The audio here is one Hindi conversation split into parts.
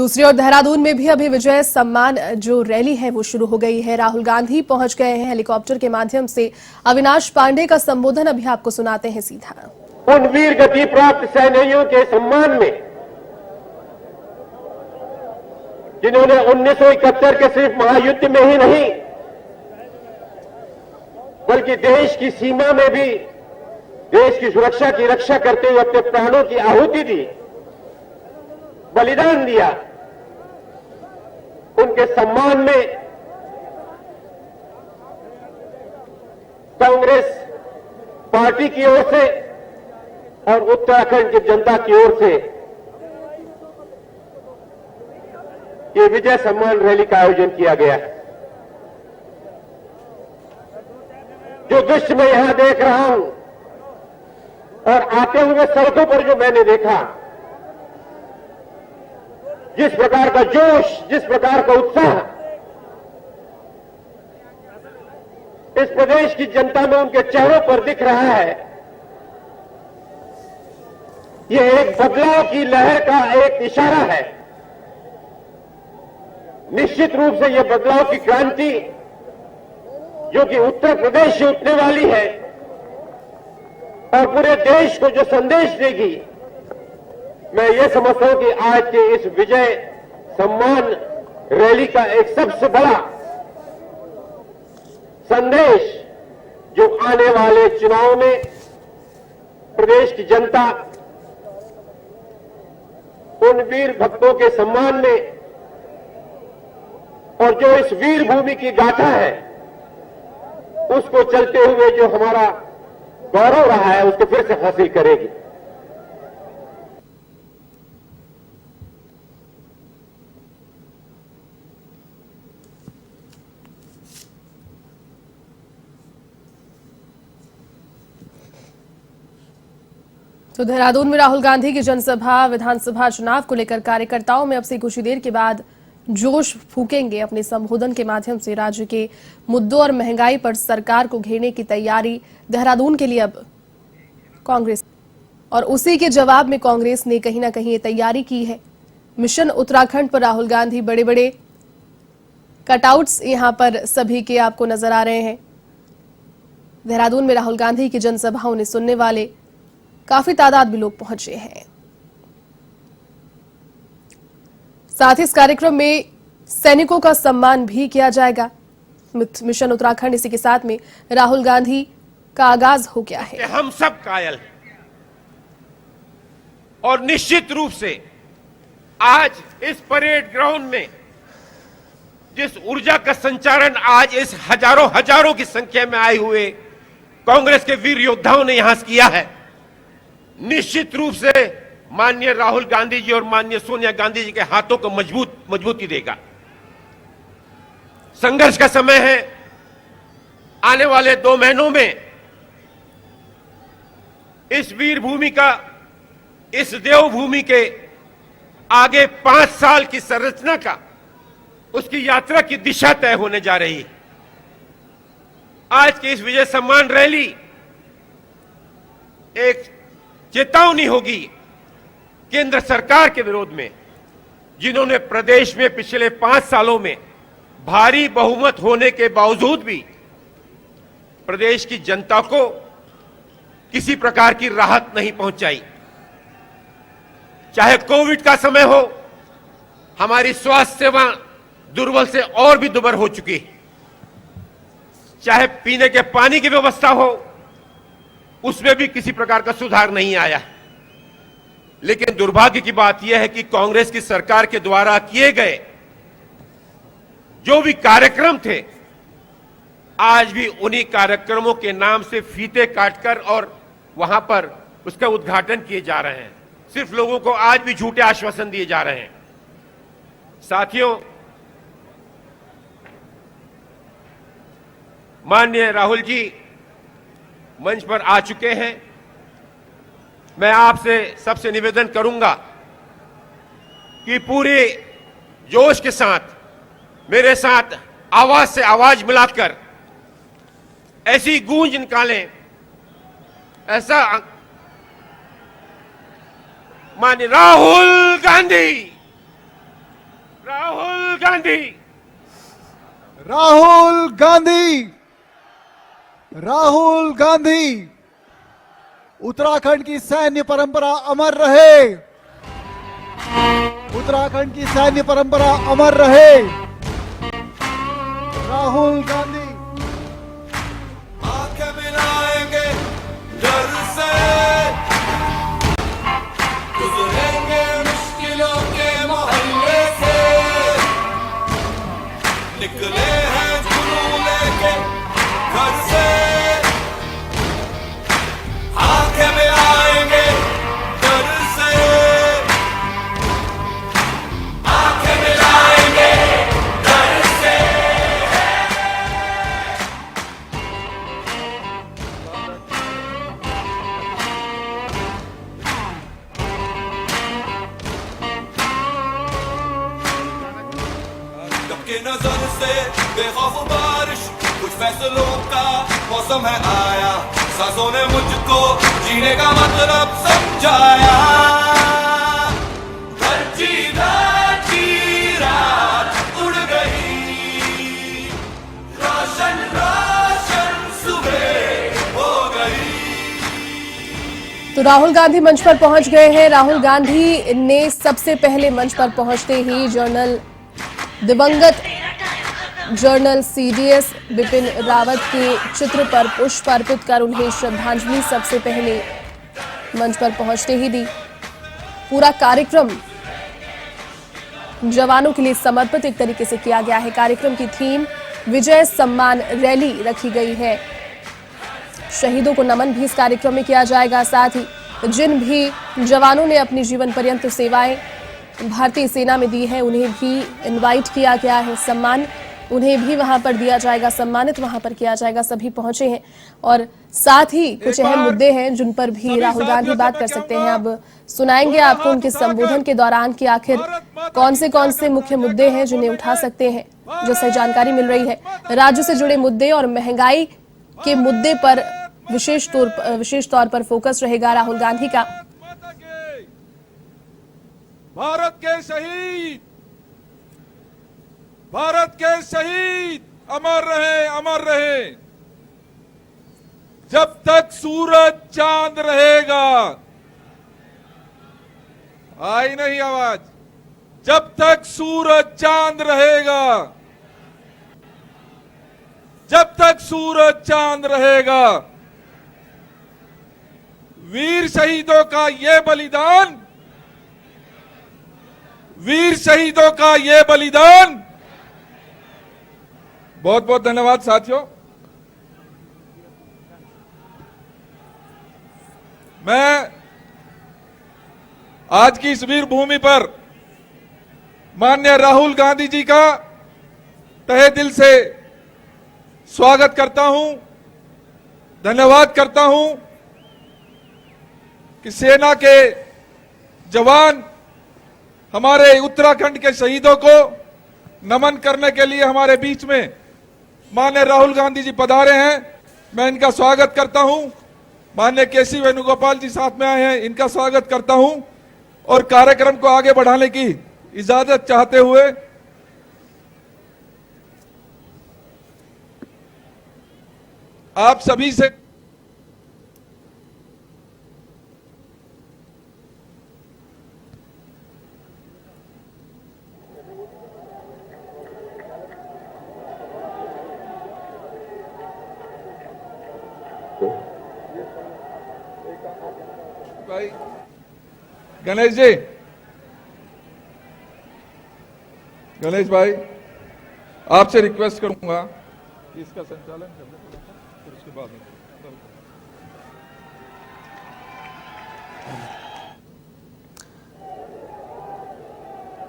दूसरी ओर देहरादून में भी अभी विजय सम्मान जो रैली है वो शुरू हो गई है। राहुल गांधी पहुंच गए हैं हेलीकॉप्टर के माध्यम से। अविनाश पांडे का संबोधन अभी आपको सुनाते हैं सीधा। उन वीर गति प्राप्त सैनिकों के सम्मान में जिन्होंने 1971 के सिर्फ महायुद्ध में ही नहीं बल्कि देश की सीमा में भी देश की सुरक्षा की रक्षा करते हुए अपने प्राणों की आहुति दी, बलिदान दिया, उनके सम्मान में कांग्रेस पार्टी की ओर से और उत्तराखंड की जनता की ओर से ये विजय सम्मान रैली का आयोजन किया गया है। जो दृश्य मैं यहां देख रहा हूं और आते हुए सड़कों पर जो मैंने देखा, जिस प्रकार का जोश, जिस प्रकार का उत्साह इस प्रदेश की जनता में उनके चेहरों पर दिख रहा है, यह एक बदलाव की लहर का एक इशारा है। निश्चित रूप से यह बदलाव की क्रांति जो कि उत्तर प्रदेश से उठने वाली है और पूरे देश को जो संदेश देगी, मैं ये समझता हूं कि आज के इस विजय सम्मान रैली का एक सबसे बड़ा संदेश जो आने वाले चुनाव में प्रदेश की जनता उन वीर भक्तों के सम्मान में और जो इस वीर भूमि की गाथा है उसको चलते हुए जो हमारा गौरव रहा है उसको फिर से हासिल करेगी। तो देहरादून में राहुल गांधी की जनसभा, विधानसभा चुनाव को लेकर कार्यकर्ताओं में अब से कुछ ही देर के बाद जोश फूकेंगे। अपने संबोधन के माध्यम से राज्य के मुद्दों और महंगाई पर सरकार को घेरने की तैयारी देहरादून के लिए अब कांग्रेस, और उसी के जवाब में कांग्रेस ने कहीं ना कहीं ये तैयारी की है। मिशन उत्तराखंड पर राहुल गांधी, बड़े बड़े कटआउट्स यहां पर सभी के आपको नजर आ रहे हैं। देहरादून में राहुल गांधी की जनसभाओं ने सुनने वाले काफी तादाद में लोग पहुंचे हैं। साथ ही इस कार्यक्रम में सैनिकों का सम्मान भी किया जाएगा। मिशन उत्तराखंड इसी के साथ में राहुल गांधी का आगाज हो गया है। हम सब कायल हैं और निश्चित रूप से आज इस परेड ग्राउंड में जिस ऊर्जा का संचारण आज इस हजारों की संख्या में आए हुए कांग्रेस के वीर योद्धाओं ने यहां से किया है, निश्चित रूप से माननीय राहुल गांधी जी और माननीय सोनिया गांधी जी के हाथों को मजबूती देगा। संघर्ष का समय है। आने वाले 2 महीनों में इस वीर भूमि का, इस देवभूमि के आगे 5 साल की संरचना का, उसकी यात्रा की दिशा तय होने जा रही है। आज की इस विजय सम्मान रैली एक चेतावनी होगी केंद्र सरकार के विरोध में, जिन्होंने प्रदेश में पिछले 5 सालों में भारी बहुमत होने के बावजूद भी प्रदेश की जनता को किसी प्रकार की राहत नहीं पहुंचाई। चाहे कोविड का समय हो, हमारी स्वास्थ्य सेवा दुर्बल से और भी दुर्बल हो चुकी है। चाहे पीने के पानी की व्यवस्था हो, उसमें भी किसी प्रकार का सुधार नहीं आया। लेकिन दुर्भाग्य की बात यह है कि कांग्रेस की सरकार के द्वारा किए गए जो भी कार्यक्रम थे, आज भी उन्हीं कार्यक्रमों के नाम से फीते काटकर और वहां पर उसका उद्घाटन किए जा रहे हैं। सिर्फ लोगों को आज भी झूठे आश्वासन दिए जा रहे हैं। साथियों, माननीय राहुल जी मंच पर आ चुके हैं। मैं आपसे सबसे निवेदन करूंगा कि पूरे जोश के साथ मेरे साथ आवाज से आवाज मिलाकर ऐसी गूंज निकालें, ऐसा माननीय राहुल गांधी राहुल गांधी, राहुल गांधी, राहुल गांधी। उत्तराखंड की सैन्य परंपरा अमर रहे, उत्तराखंड की सैन्य परंपरा अमर रहे। राहुल गांधी। आंखें मिलाएंगे डर से, गुजरेंगे मुश्किलों के मोहल्ले से, निकले हैं जुनून लेके घर से। आंखें मिलाएंगे डर से, आंखें मिलाएंगे डर से। सबके नजर से बेखौफ बारिश, कुछ फैसलों का मौसम है आया। सांसों ने मुझको जीने का मतलब समझाया। धरती धरती रात उड़ गई, रोशन रोशन सुबह हो गई। तो राहुल गांधी मंच पर पहुंच गए हैं। राहुल गांधी ने सबसे पहले मंच पर पहुंचते ही दिवंगत जनरल सीडीएस बिपिन रावत के चित्र पर पुष्प अर्पित कर उन्हें श्रद्धांजलि सबसे पहले मंच पर पहुंचते ही दी। पूरा कार्यक्रम जवानों के लिए समर्पित एक तरीके से किया गया है। कार्यक्रम की थीम विजय सम्मान रैली रखी गई है। शहीदों को नमन भी इस कार्यक्रम में किया जाएगा। साथ ही जिन भी जवानों ने अपनी जीवन पर्यंत सेवाएं भारतीय सेना में दी है उन्हें भी इनवाइट किया गया है। सम्मान उन्हें भी वहां पर दिया जाएगा, सम्मानित वहां पर किया जाएगा। सभी पहुंचे हैं और साथ ही कुछ अहम मुद्दे हैं जिन पर भी राहुल गांधी बात कर सकते हैं। अब सुनाएंगे आपको उनके संबोधन के दौरान कि आखिर कौन से मुख्य मुद्दे हैं जिन्हें उठा सकते हैं। जैसे जानकारी मिल रही है, राज्य से जुड़े मुद्दे और महंगाई के मुद्दे पर विशेष तौर पर फोकस रहेगा राहुल गांधी का। भारत के शहीद, भारत के शहीद अमर रहे, अमर रहे। जब तक सूरज चांद रहेगा, आई नहीं आवाज, जब तक सूरज चांद रहेगा, जब तक सूरज चांद रहेगा, वीर शहीदों का ये बलिदान, वीर शहीदों का ये बलिदान। बहुत बहुत धन्यवाद साथियों। मैं आज की इस वीर भूमि पर माननीय राहुल गांधी जी का तहे दिल से स्वागत करता हूं, धन्यवाद करता हूं कि सेना के जवान हमारे उत्तराखंड के शहीदों को नमन करने के लिए हमारे बीच में माननीय राहुल गांधी जी पधारे हैं। मैं इनका स्वागत करता हूं। माननीय केसी वेणुगोपाल जी साथ में आए हैं, इनका स्वागत करता हूं और कार्यक्रम को आगे बढ़ाने की इजाजत चाहते हुए आप सभी से भाई गणेश जी, गणेश भाई आपसे रिक्वेस्ट करूंगा कि इसका संचालन करने के लिए फिर उसके बाद में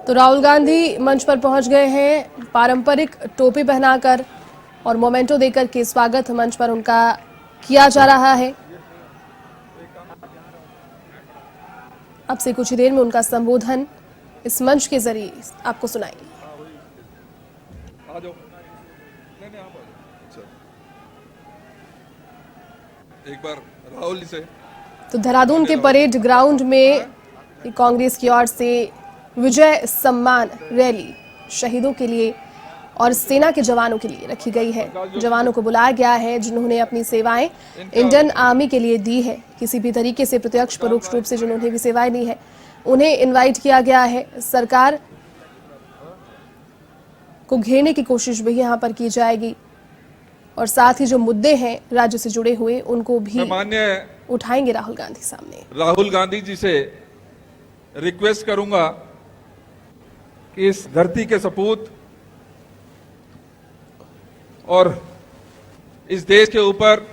तो राहुल गांधी मंच पर पहुंच गए हैं। पारंपरिक टोपी पहनाकर और मोमेंटो देकर के स्वागत मंच पर उनका किया जा रहा है। अब से कुछ ही देर में उनका संबोधन इस मंच के जरिए आपको सुनाएंगे। आ जाओ। नहीं, आप आ जाओ। अच्छा। एक बार राहुल जी से। तो देहरादून के परेड ग्राउंड में कांग्रेस की ओर से विजय सम्मान रैली शहीदों के लिए और सेना के जवानों के लिए रखी गई है। जवानों को बुलाया गया है जिन्होंने अपनी सेवाएं इंडियन आर्मी के लिए दी है। किसी भी तरीके से प्रत्यक्ष परोक्ष रूप से जिन्होंने भी सेवाएं दी है उन्हें इनवाइट किया गया है। सरकार को घेरने की कोशिश भी यहाँ पर की जाएगी और साथ ही जो मुद्दे हैं राज्य से जुड़े हुए उनको भी माननीय उठाएंगे राहुल गांधी सामने। राहुल गांधी जी से रिक्वेस्ट करूंगा कि इस धरती के सपूत और इस देश के ऊपर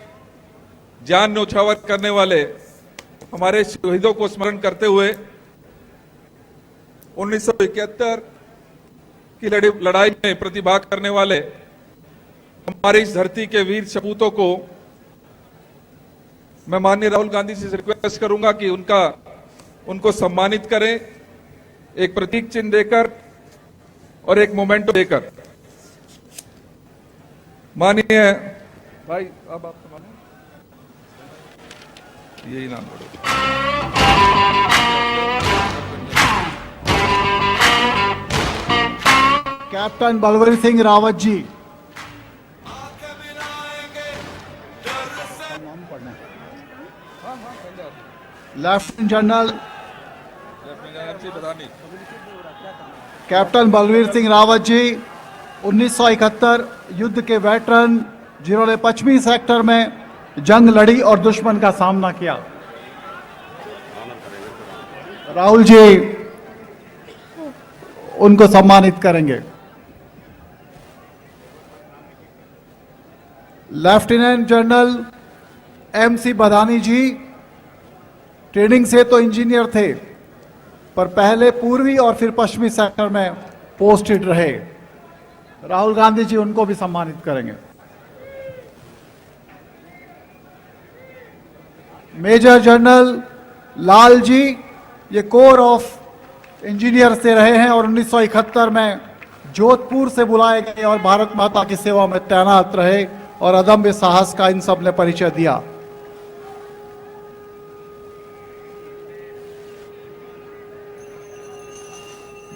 जान न्यौछावर करने वाले हमारे शहीदों को स्मरण करते हुए 1971 की लड़ाई में प्रतिभाग करने वाले हमारी इस धरती के वीर सपूतों को मैं माननीय राहुल गांधी जी से रिक्वेस्ट करूंगा कि उनको सम्मानित करें, एक प्रतीक चिन्ह देकर और एक मोमेंटो देकर। माननीय भाई अब आप संभालें, यही नाम बोलो। Captain Balveer Singh Rawat ji, lieutenant general captain Balveer Singh Rawat ji 1971 युद्ध के वेटरन जिन्होंने पश्चिमी सेक्टर में जंग लड़ी और दुश्मन का सामना किया। राहुल जी उनको सम्मानित करेंगे। लेफ्टिनेंट जनरल MC बदानी जी ट्रेनिंग से तो इंजीनियर थे पर पहले पूर्वी और फिर पश्चिमी सेक्टर में पोस्टेड रहे। राहुल गांधी जी उनको भी सम्मानित करेंगे। मेजर जनरल लाल जी ये कोर ऑफ इंजीनियर से रहे हैं और 1971 में जोधपुर से बुलाए गए और भारत माता की सेवा में तैनात रहे और अदम्य साहस का इन सब ने परिचय दिया।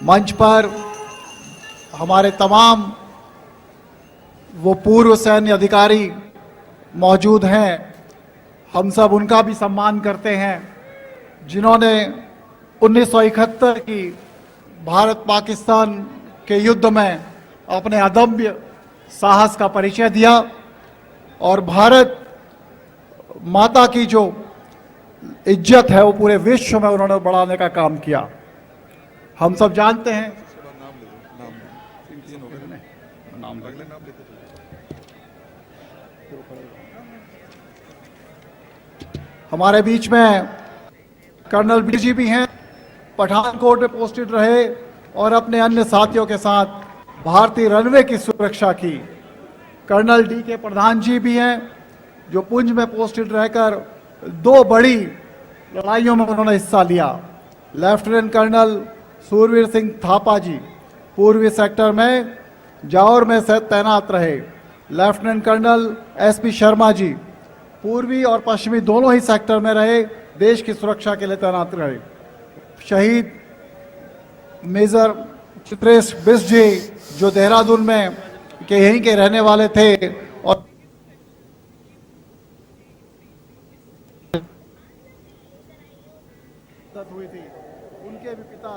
मंच पर हमारे तमाम वो पूर्व सैन्य अधिकारी मौजूद हैं। हम सब उनका भी सम्मान करते हैं जिन्होंने 1971 की भारत पाकिस्तान के युद्ध में अपने अदम्य साहस का परिचय दिया और भारत माता की जो इज्जत है वो पूरे विश्व में उन्होंने बढ़ाने का काम किया। हम सब जानते हैं हमारे बीच में कर्नल BG भी हैं, पठानकोट में पोस्टेड रहे और अपने अन्य साथियों के साथ भारतीय रनवे की सुरक्षा की। कर्नल DK प्रधान जी भी हैं जो पुंछ में पोस्टेड रहकर 2 बड़ी लड़ाइयों में उन्होंने हिस्सा लिया। लेफ्टिनेंट कर्नल सूरवीर सिंह थापा जी पूर्वी सेक्टर में जाौर में से तैनात रहे। Lieutenant colonel SP Sharma ji पूर्वी और पश्चिमी दोनों ही सेक्टर में रहे, देश की सुरक्षा के लिए तैनात रहे। शहीद मेजर चित्रेश बिष्ट जी जो देहरादून में के यहीं के रहने वाले थे और हुई थी, उनके भी पिता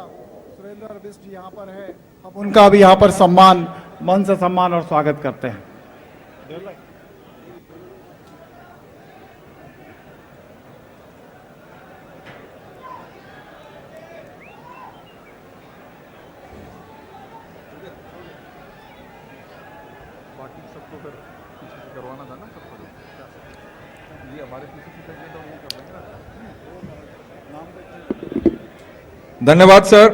सुरेंद्र बिष्ट जी यहाँ पर है। हम उनका भी यहाँ पर सम्मान, मन से सम्मान और स्वागत करते हैं। बाकी सबको फिर पीछे से करवाना था ना सबको, ये हमारे पीछे से करके तो वो कर देंगे। धन्यवाद सर।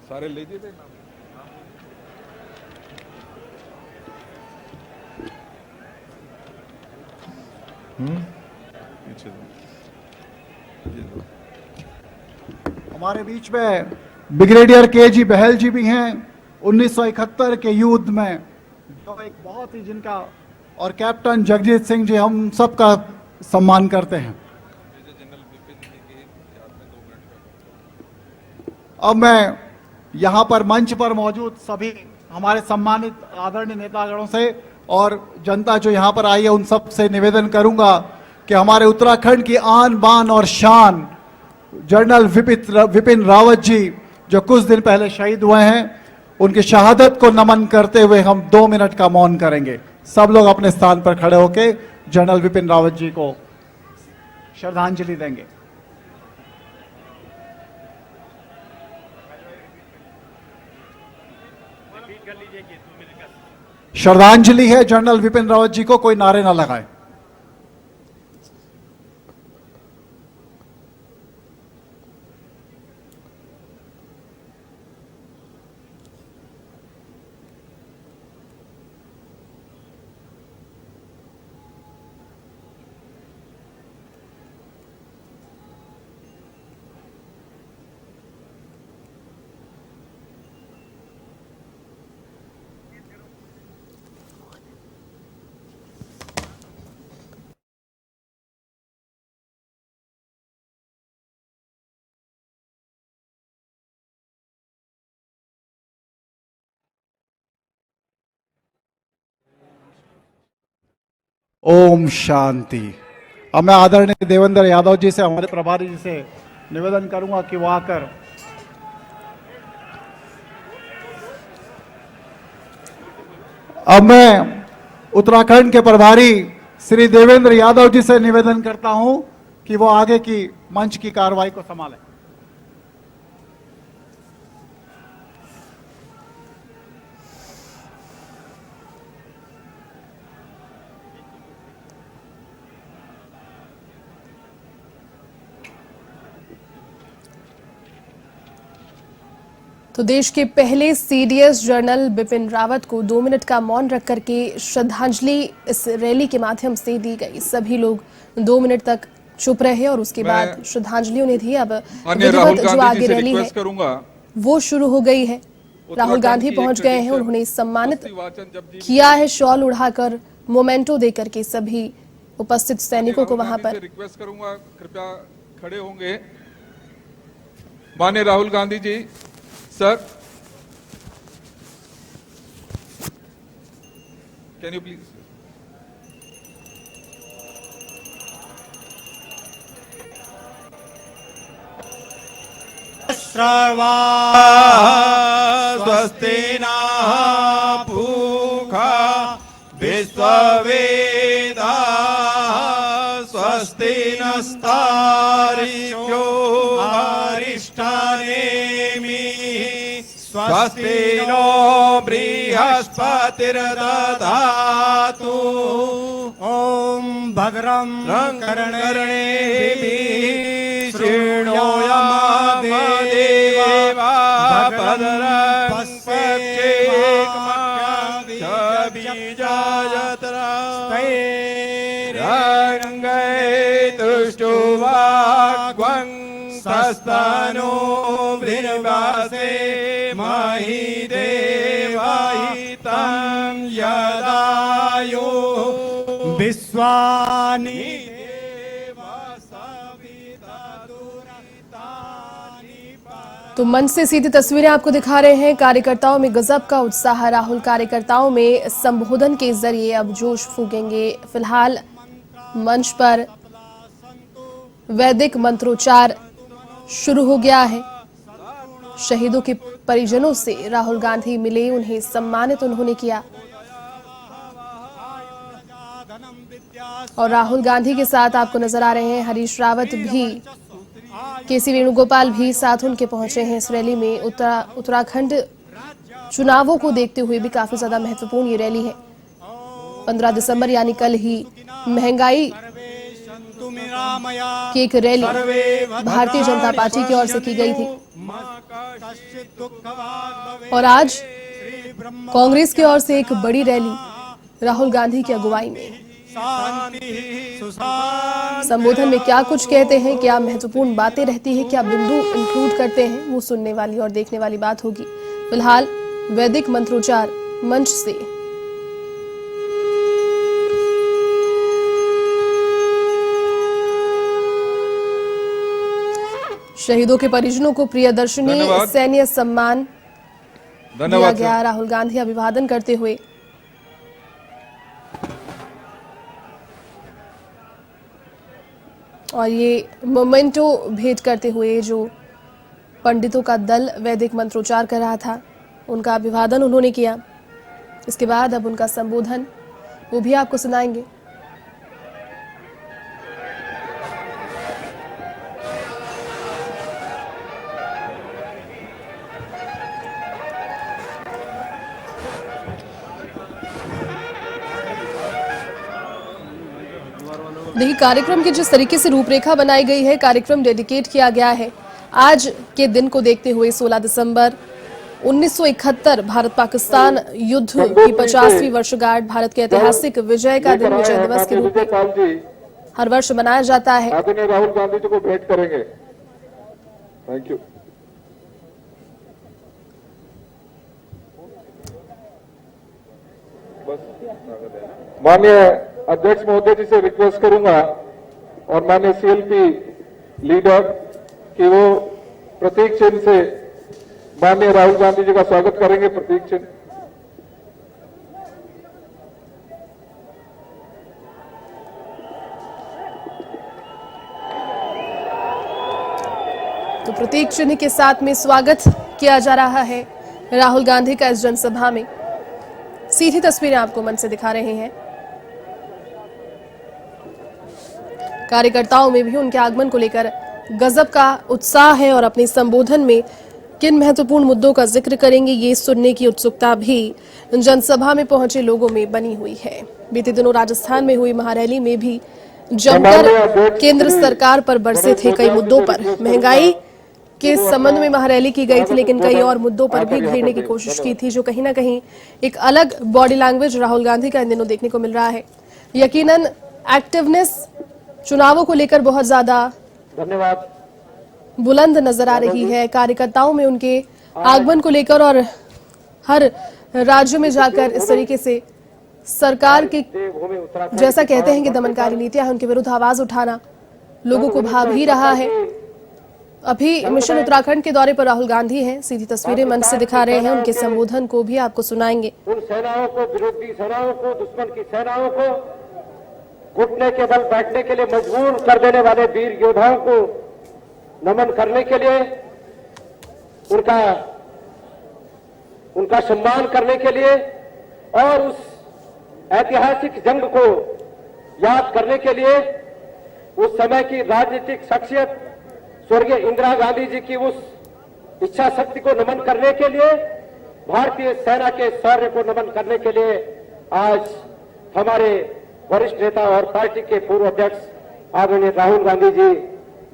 सारे ले दिए थे नाम। पीछे हमारे बीच में ब्रिगेडियर KG बहल जी भी हैं। 1971 के युद्ध में जो एक बहुत ही जिनका और कैप्टन जगजीत सिंह जी, हम सबका सम्मान करते हैं। अब मैं यहाँ पर मंच पर मौजूद सभी हमारे सम्मानित आदरणीय नेतागणों से और जनता जो यहाँ पर आई है उन सब से निवेदन करूंगा कि हमारे उत्तराखंड की आन बान और शान जनरल विपिन रावत जी जो कुछ दिन पहले शहीद हुए हैं, उनकी शहादत को नमन करते हुए हम 2 मिनट का मौन करेंगे। सब लोग अपने स्थान पर खड़े होकर जनरल विपिन रावत जी को श्रद्धांजलि देंगे। श्रद्धांजलि है जनरल विपिन रावत जी को, कोई नारे ना लगाए। ओम शांति। अब मैं आदरणीय देवेंद्र यादव जी से, हमारे प्रभारी जी से निवेदन करूंगा कि वो आकर अब मैं उत्तराखंड के प्रभारी श्री देवेंद्र यादव जी से निवेदन करता हूं कि वो आगे की मंच की कार्रवाई को संभालें। तो देश के पहले सीडीएस जनरल बिपिन रावत को 2 मिनट का मौन रख करके श्रद्धांजलि इस रैली के माध्यम से दी गई। सभी लोग 2 मिनट तक चुप रहे और उसके बाद श्रद्धांजलि उन्हें दी। अब विधिवत जो आगे रैली है वो शुरू हो गई है। राहुल गांधी पहुंच गए हैं, उन्होंने सम्मानित किया है शॉल उड़ाकर, मोमेंटो देकर के सभी उपस्थित सैनिकों को वहां पर। रिक्वेस्ट करूंगा कृपया खड़े होंगे। माननीय Rahul Gandhi ji sir, can you please. स्वस्ति नः पूषा विश्ववेदाः स्वस्ति नस्तार्क्ष्यो अरिष्टानेमिः स्वस्ति नो बृहस्पतिर्दधातु ॐ भद्रं कर्णेभिः शृणोयामदेवा भद्रं पश्येमाक्षबीजायत्रा रङ्गैतुष्टुवाग्वं सस्तनो वृवासे महि देवाहितं यदायो विश्वानि तो मंच से सीधी तस्वीरें आपको दिखा रहे हैं। कार्यकर्ताओं में गजब का उत्साह। राहुल कार्यकर्ताओं में संबोधन के जरिए अब जोश फूकेंगे। फिलहाल मंच पर वैदिक मंत्रोच्चार शुरू हो गया है। शहीदों के परिजनों से राहुल गांधी मिले, उन्हें सम्मानित उन्होंने किया और राहुल गांधी के साथ आपको नजर आ रहे हैं हरीश रावत भी, केसी वेणुगोपाल भी साथ उनके पहुंचे हैं इस रैली में। उत्तराखंड चुनावों को देखते हुए भी काफी ज्यादा महत्वपूर्ण ये रैली है। 15 दिसंबर यानी कल ही महंगाई की एक रैली भारतीय जनता पार्टी की ओर से की गई थी और आज कांग्रेस की ओर से एक बड़ी रैली राहुल गांधी की अगुवाई में। संबोधन में क्या कुछ कहते हैं, क्या महत्वपूर्ण बातें रहती है, क्या बिंदु इंक्लूड करते हैं, वो सुनने वाली और देखने वाली बात होगी। फिलहाल वैदिक मंत्रोच्चार मंच से शहीदों के परिजनों को प्रियदर्शनी धन्यवाद। सैन्य सम्मान दिया धन्यवाद गया। सर। राहुल गांधी अभिवादन करते हुए और ये मोमेंटो भेंट करते हुए जो पंडितों का दल वैदिक मंत्रोच्चार कर रहा था, उनका अभिवादन उन्होंने किया। इसके बाद अब उनका संबोधन वो भी आपको सुनाएंगे। देखिए, कार्यक्रम की जिस तरीके से रूपरेखा बनाई गई है, कार्यक्रम डेडिकेट किया गया है आज के दिन को देखते हुए। 16 दिसंबर 1971 भारत पाकिस्तान युद्ध की 50वीं वर्षगांठ, भारत के ऐतिहासिक विजय का दिन, विजय दिवस के रूप में हर वर्ष मनाया जाता है। आदरणीय राहुल गांधी जी को भेंट करेंगे। Thank you. माननीय अध्यक्ष महोदय जी से रिक्वेस्ट करूंगा और माननीय सीएलपी लीडर कि वो प्रतीक चिन्ह से माननीय राहुल गांधी जी का स्वागत करेंगे। प्रतीक चिन्ह। तो प्रतीक चिन्ह के साथ में स्वागत किया जा रहा है राहुल गांधी का इस जनसभा में। सीधी तस्वीरें आपको मन से दिखा रहे हैं। कार्यकर्ताओं में भी उनके आगमन को लेकर गजब का उत्साह है और अपने संबोधन में किन महत्वपूर्ण मुद्दों का जिक्र करेंगे, ये सुनने की उत्सुकता भी जनसभा में पहुंचे लोगों में बनी हुई है। बीते दिनों राजस्थान में हुई महारैली में भी जमकर केंद्र सरकार पर बरसे थे कई मुद्दों पर। महंगाई के संबंध में महारैली की गई थी, लेकिन कई और मुद्दों पर भी घेरने की कोशिश की थी, जो कहीं ना कहीं एक अलग बॉडी लैंग्वेज राहुल गांधी का इन दिनों देखने को मिल रहा है। यकीनन एक्टिवनेस चुनावों को लेकर बहुत ज्यादा धन्यवाद। बुलंद नजर आ रही है कार्यकर्ताओं में उनके आगमन को लेकर, और हर राज्य में जाकर इस तरीके से सरकार की, जैसा कहते हैं कि दमनकारी नीतियां हैं, उनके विरुद्ध आवाज उठाना लोगों को भा भी रहा है। अभी मिशन उत्तराखंड के दौरे पर राहुल गांधी हैं। सीधी तस्वीरें मंच से दिखा रहे हैं, उनके संबोधन को भी आपको सुनाएंगे। उन सेनाओं को, विरोधी सेनाओं को, दुश्मन की सेनाओं को घुटने के बल बैठने के लिए मजबूर कर देने वाले वीर योद्धाओं को नमन करने के लिए, उनका सम्मान करने के लिए और उस ऐतिहासिक जंग को याद करने के लिए उस समय की राजनीतिक शख्सियत स्वर्गीय इंदिरा गांधी जी की उस इच्छा शक्ति को नमन करने के लिए, भारतीय सेना के शौर्य को नमन करने के लिए आज हमारे वरिष्ठ नेता और पार्टी के पूर्व अध्यक्ष आदरणीय राहुल गांधी जी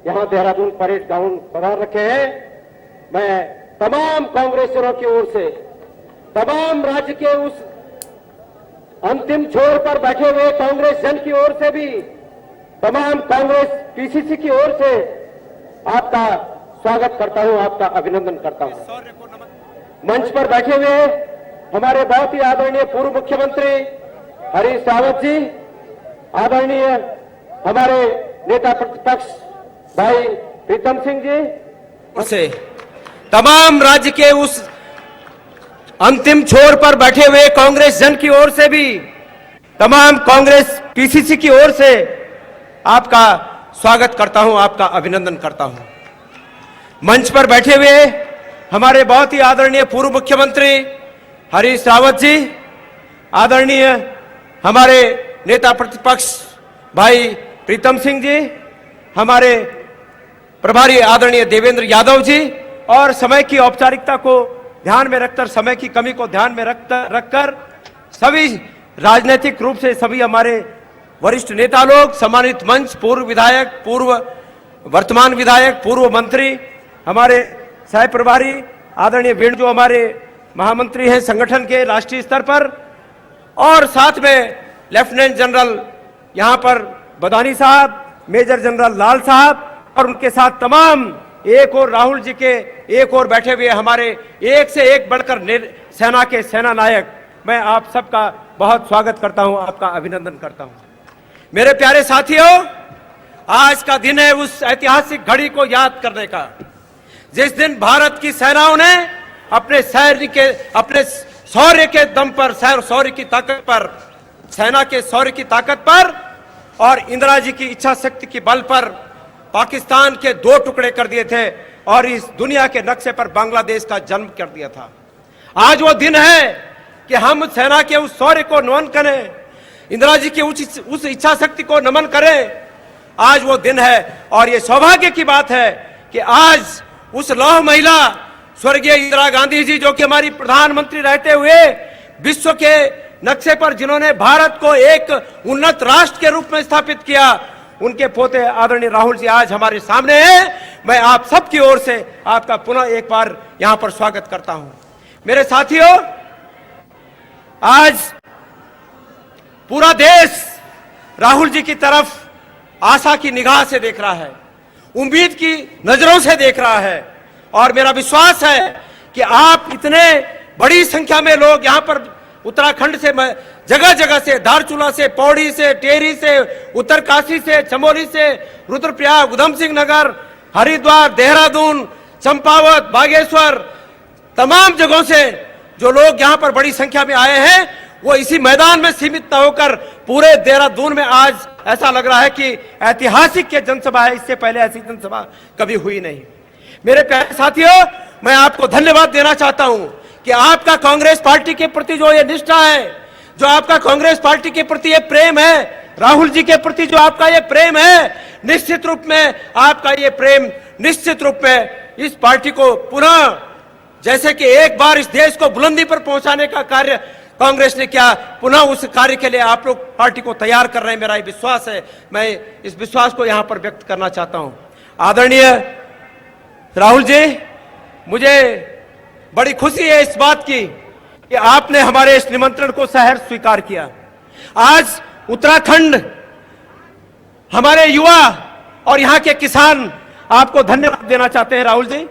यहां देहरादून परेड ग्राउंड पधार रखे हैं। मैं तमाम कांग्रेसियों की ओर से, तमाम राज्य के उस अंतिम छोर पर बैठे हुए कांग्रेस जन की ओर से भी, तमाम कांग्रेस पीसीसी की ओर से आपका स्वागत करता हूं, आपका अभिनंदन करता हूं। मंच पर बैठे हुए हमारे बहुत ही आदरणीय पूर्व मुख्यमंत्री हरीश रावत जी, आदरणीय हमारे नेता प्रतिपक्ष भाई प्रीतम सिंह जी, से तमाम राज्य के उस अंतिम छोर पर बैठे हुए कांग्रेस जन की ओर से भी, तमाम कांग्रेस पीसीसी की ओर से आपका स्वागत करता हूं, आपका अभिनंदन करता हूं। मंच पर बैठे हुए हमारे बहुत ही आदरणीय पूर्व मुख्यमंत्री हरीश रावत जी, आदरणीय हमारे नेता प्रतिपक्ष भाई प्रीतम सिंह जी, हमारे प्रभारी आदरणीय देवेंद्र यादव जी, और समय की औपचारिकता को ध्यान में रखकर, समय की कमी को ध्यान में रखकर सभी राजनीतिक रूप से सभी हमारे वरिष्ठ नेता लोग, सम्मानित मंच, पूर्व विधायक, पूर्व वर्तमान विधायक, पूर्व मंत्री, हमारे सह प्रभारी आदरणीय वेणु जो हमारे महामंत्री हैं संगठन के राष्ट्रीय स्तर पर, और साथ में लेफ्टिनेंट जनरल यहां पर बदानी साहब, मेजर जनरल लाल साहब, और उनके साथ तमाम एक और राहुल जी के एक और बैठे हुए हमारे एक से एक बढ़कर सेना के सेना नायक, मैं आप सबका बहुत स्वागत करता हूं, आपका अभिनंदन करता हूं। मेरे प्यारे साथियों, आज का दिन है उस ऐतिहासिक घड़ी को याद करने का, जिस दिन भारत की सेनाओं ने अपने शौर्य के दम पर, शौर्य की ताकत पर, सेना के शौर्य की ताकत पर और इंदिरा जी की इच्छा शक्ति की बल पर पाकिस्तान के 2 टुकड़े कर दिए थे और इस दुनिया के नक्शे पर बांग्लादेश का जन्म कर दिया था। आज वो दिन है कि हम सेना के उस शौर्य को नमन करें, इंदिरा जी की उस इच्छा शक्ति को नमन करें। आज वो दिन है और ये सौभाग्य की बात है कि आज उस लौह महिला स्वर्गीय इंदिरा गांधी जी, जो कि हमारी प्रधानमंत्री रहते हुए विश्व के नक्शे पर जिन्होंने भारत को एक उन्नत राष्ट्र के रूप में स्थापित किया, उनके पोते आदरणीय राहुल जी आज हमारे सामने हैं। मैं आप सबकी ओर से आपका पुनः एक बार यहां पर स्वागत करता हूं। मेरे साथियों, आज पूरा देश राहुल जी की तरफ आशा की निगाह से देख रहा है, उम्मीद की नजरों से देख रहा है और मेरा विश्वास है कि आप इतने बड़ी संख्या में लोग यहां पर उत्तराखंड से, जगह जगह से, धारचूला से, पौड़ी से, टेहरी से, उत्तरकाशी से, चमोली से, रुद्रप्रयाग, उधम सिंह नगर, हरिद्वार, देहरादून, चंपावत, बागेश्वर, तमाम जगहों से जो लोग यहां पर बड़ी संख्या में आए हैं, वो इसी मैदान में सीमित न होकर पूरे देहरादून में आज ऐसा लग रहा है कि ऐतिहासिक ये जनसभा है। इससे पहले ऐसी जनसभा कभी हुई नहीं। मेरे प्यारे साथियों, मैं आपको धन्यवाद देना चाहता हूं कि आपका कांग्रेस पार्टी के प्रति जो ये निष्ठा है, जो आपका कांग्रेस पार्टी के प्रति ये प्रेम है, राहुल जी के प्रति जो आपका ये प्रेम है, निश्चित रूप में आपका ये प्रेम निश्चित रूप में इस पार्टी को पुनः, जैसे कि एक बार इस देश को बुलंदी पर पहुंचाने का कार्य कांग्रेस ने किया, पुनः उस कार्य के लिए आप लोग पार्टी को तैयार कर रहे हैं। मेरा ये विश्वास है, मैं इस विश्वास को यहां पर व्यक्त करना चाहता हूं। आदरणीय राहुल जी, मुझे बड़ी खुशी है इस बात की कि आपने हमारे इस निमंत्रण को सहर्ष स्वीकार किया। आज उत्तराखंड, हमारे युवा और यहां के किसान आपको धन्यवाद देना चाहते हैं राहुल जी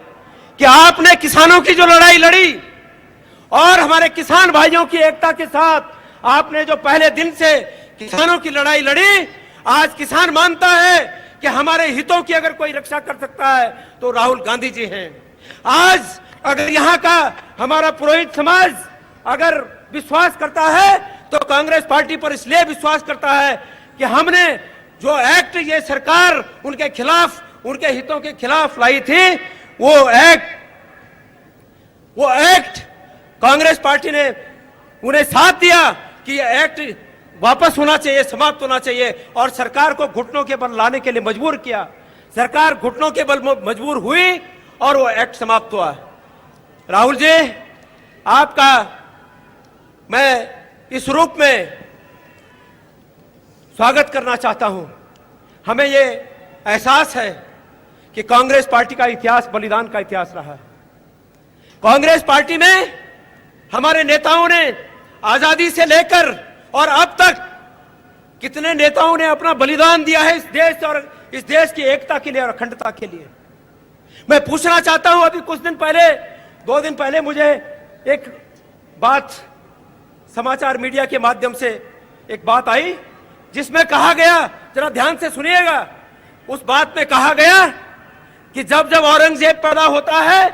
कि आपने किसानों की जो लड़ाई लड़ी और हमारे किसान भाइयों की एकता के साथ आपने जो पहले दिन से किसानों की लड़ाई लड़ी, आज किसान मानता है कि हमारे हितों की अगर कोई रक्षा कर सकता है तो राहुल गांधी जी हैं। आज अगर यहाँ का हमारा पुरोहित समाज अगर विश्वास करता है तो कांग्रेस पार्टी पर इसलिए विश्वास करता है कि हमने जो एक्ट ये सरकार उनके खिलाफ, उनके हितों के खिलाफ लाई थी, वो एक्ट कांग्रेस पार्टी ने उन्हें साथ दिया कि ये एक्ट वापस होना चाहिए, समाप्त होना चाहिए और सरकार को घुटनों के बल लाने के लिए मजबूर किया। सरकार घुटनों के बल मजबूर हुई और वो एक्ट समाप्त हुआ। राहुल जी, आपका मैं इस रूप में स्वागत करना चाहता हूं। हमें ये एहसास है कि कांग्रेस पार्टी का इतिहास बलिदान का इतिहास रहा है। कांग्रेस पार्टी में हमारे नेताओं ने आजादी से लेकर और अब तक कितने नेताओं ने अपना बलिदान दिया है इस देश और इस देश की एकता के लिए और अखंडता के लिए। मैं पूछना चाहता हूं, अभी कुछ दिन पहले, 2 दिन पहले मुझे एक बात समाचार मीडिया के माध्यम से एक बात आई जिसमें कहा गया, जरा ध्यान से सुनिएगा, उस बात में कहा गया कि जब जब औरंगजेब पैदा होता है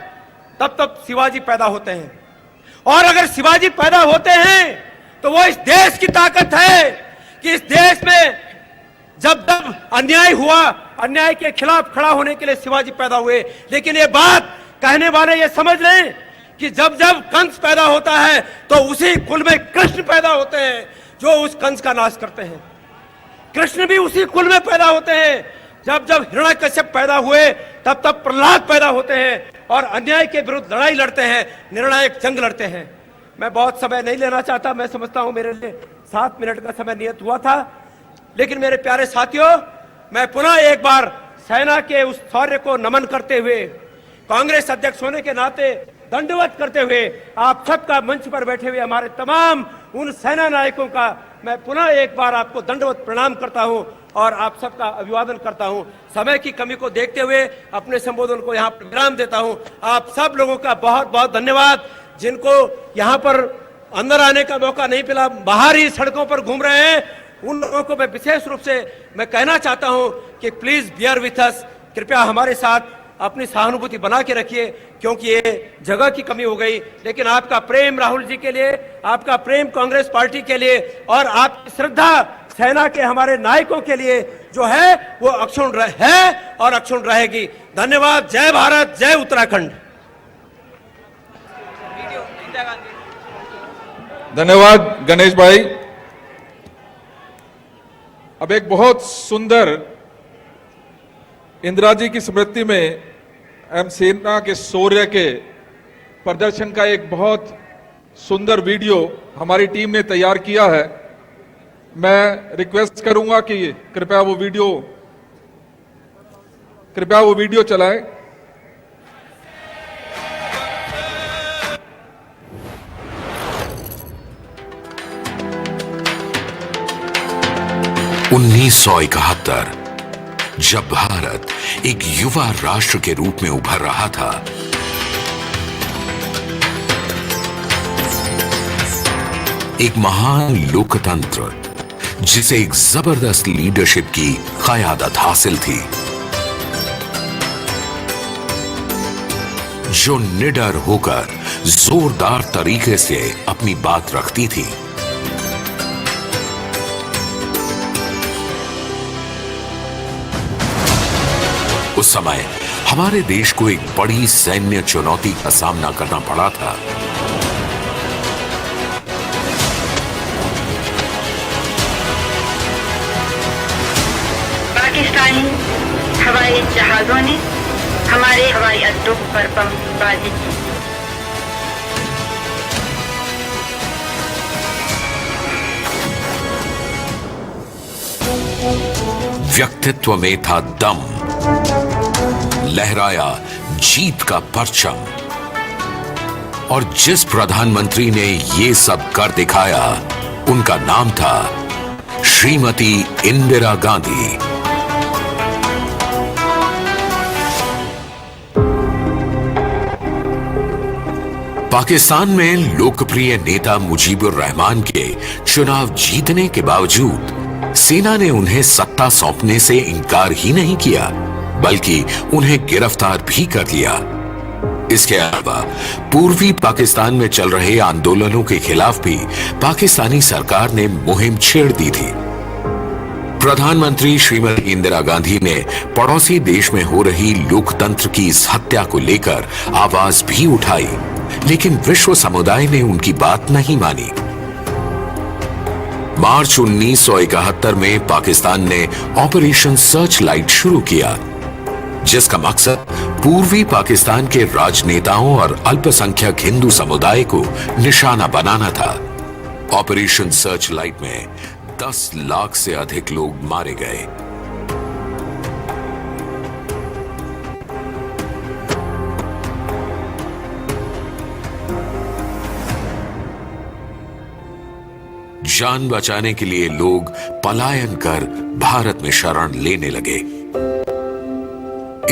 तब तब शिवाजी पैदा होते हैं और अगर शिवाजी पैदा होते हैं तो वो इस देश की ताकत है कि इस देश में जब जब अन्याय हुआ, अन्याय के खिलाफ खड़ा होने के लिए शिवाजी पैदा हुए। लेकिन ये बात कहने वाले ये समझ लें कि जब जब कंस पैदा होता है तो उसी कुल में कृष्ण पैदा होते हैं जो उस कंस का नाश करते हैं। कृष्ण भी उसी कुल में पैदा होते हैं। जब जब हिरण्यकश्यप पैदा हुए तब तब प्रहलाद पैदा होते हैं और अन्याय के विरुद्ध लड़ाई लड़ते हैं, निर्णायक जंग लड़ते हैं। मैं बहुत समय नहीं लेना चाहता, मैं समझता हूं मेरे लिए 7 मिनट का समय नियत हुआ था, लेकिन मेरे प्यारे साथियों, मैं पुनः एक बार सेना के उस शौर्य को नमन करते हुए, कांग्रेस अध्यक्ष होने के नाते दंडवत करते हुए, आप सबका मंच पर बैठे हुए हमारे तमाम उन सेना नायकों का मैं पुनः एक बार आपको दंडवत प्रणाम करता हूं और आप सबका अभिवादन करता हूं। समय की कमी को देखते हुए अपने संबोधन को यहां पर विराम देता हूं। आप सब लोगों का बहुत बहुत धन्यवाद, जिनको यहां पर अंदर आने का मौका नहीं मिला, बाहर ही सड़कों पर घूम रहे हैं, उन लोगों को मैं विशेष रूप से मैं कहना चाहता हूं कि प्लीज बियर विथ अस, कृपया हमारे साथ अपनी सहानुभूति बना के रखिए, क्योंकि ये जगह की कमी हो गई। लेकिन आपका प्रेम राहुल जी के लिए, आपका प्रेम कांग्रेस पार्टी के लिए और आपकी श्रद्धा सेना के हमारे नायकों के लिए जो है वो अक्षुण्ण है और अक्षुण्ण रहेगी। धन्यवाद। जय भारत, जय उत्तराखंड। धन्यवाद गणेश भाई। अब एक बहुत सुंदर इंदिरा जी की स्मृति में एम सेना के शौर्य के प्रदर्शन का एक बहुत सुंदर वीडियो हमारी टीम ने तैयार किया है। मैं रिक्वेस्ट करूंगा कि कृपया वो वीडियो चलाएं। उन्नीस जब भारत एक युवा राष्ट्र के रूप में उभर रहा था, एक महान लोकतंत्र जिसे एक जबरदस्त लीडरशिप की क़यादत हासिल थी, जो निडर होकर जोरदार तरीके से अपनी बात रखती थी, उस समय हमारे देश को एक बड़ी सैन्य चुनौती का सामना करना पड़ा था। पाकिस्तानी हवाई जहाजों ने हमारे हवाई अड्डों पर बमबारी की। व्यक्तित्व में था दम, लहराया जीत का परचम, और जिस प्रधानमंत्री ने ये सब कर दिखाया उनका नाम था श्रीमती इंदिरा गांधी। पाकिस्तान में लोकप्रिय नेता मुजीबुर रहमान के चुनाव जीतने के बावजूद सेना ने उन्हें सत्ता सौंपने से इनकार ही नहीं किया, बल्कि उन्हें गिरफ्तार भी कर लिया। इसके अलावा पूर्वी पाकिस्तान में चल रहे आंदोलनों के खिलाफ भी पाकिस्तानी सरकार ने मुहिम छेड़ दी थी। प्रधानमंत्री श्रीमती इंदिरा गांधी ने पड़ोसी देश में हो रही लोकतंत्र की इस हत्या को लेकर आवाज भी उठाई, लेकिन विश्व समुदाय ने उनकी बात नहीं मानी। मार्च 1971 में पाकिस्तान ने ऑपरेशन सर्च लाइट शुरू किया, जिसका मकसद पूर्वी पाकिस्तान के राजनेताओं और अल्पसंख्यक हिंदू समुदाय को निशाना बनाना था। ऑपरेशन सर्च लाइट में 10 लाख से अधिक लोग मारे गए। जान बचाने के लिए लोग पलायन कर भारत में शरण लेने लगे।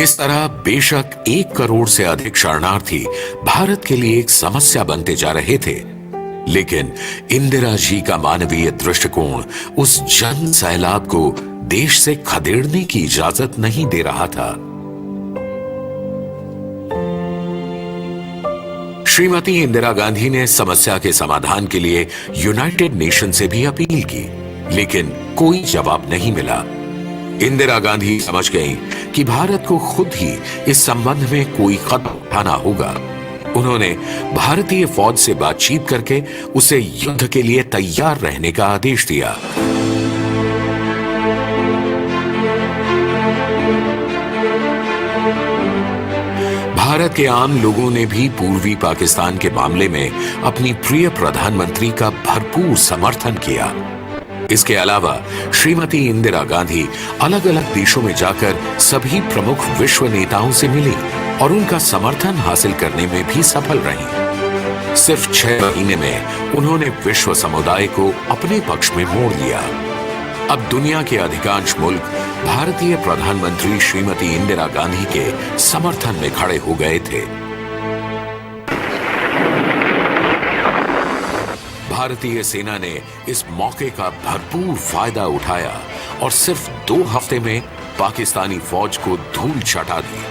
इस तरह बेशक 1 करोड़ से अधिक शरणार्थी भारत के लिए एक समस्या बनते जा रहे थे, लेकिन इंदिरा जी का मानवीय दृष्टिकोण उस जन सैलाब को देश से खदेड़ने की इजाजत नहीं दे रहा था। श्रीमती इंदिरा गांधी ने समस्या के समाधान के लिए यूनाइटेड नेशन से भी अपील की, लेकिन कोई जवाब नहीं मिला। इंदिरा गांधी समझ गईं कि भारत को खुद ही इस संबंध में कोई कदम उठाना होगा। उन्होंने भारतीय फौज से बातचीत करके उसे युद्ध के लिए तैयार रहने का आदेश दिया। भारत के आम लोगों ने भी पूर्वी पाकिस्तान के मामले में अपनी प्रिय प्रधानमंत्री का भरपूर समर्थन किया। इसके अलावा श्रीमती इंदिरा गांधी अलग अलग देशों में जाकर सभी प्रमुख विश्व नेताओं से मिली और उनका समर्थन हासिल करने में भी सफल रही। सिर्फ 6 महीने में उन्होंने विश्व समुदाय को अपने पक्ष में मोड़ लिया। अब दुनिया के अधिकांश मुल्क भारतीय प्रधानमंत्री श्रीमती इंदिरा गांधी के समर्थन में खड़े हो गए थे। भारतीय सेना ने इस मौके का भरपूर फायदा उठाया और सिर्फ 2 हफ्ते में पाकिस्तानी फौज को धूल चटा दी।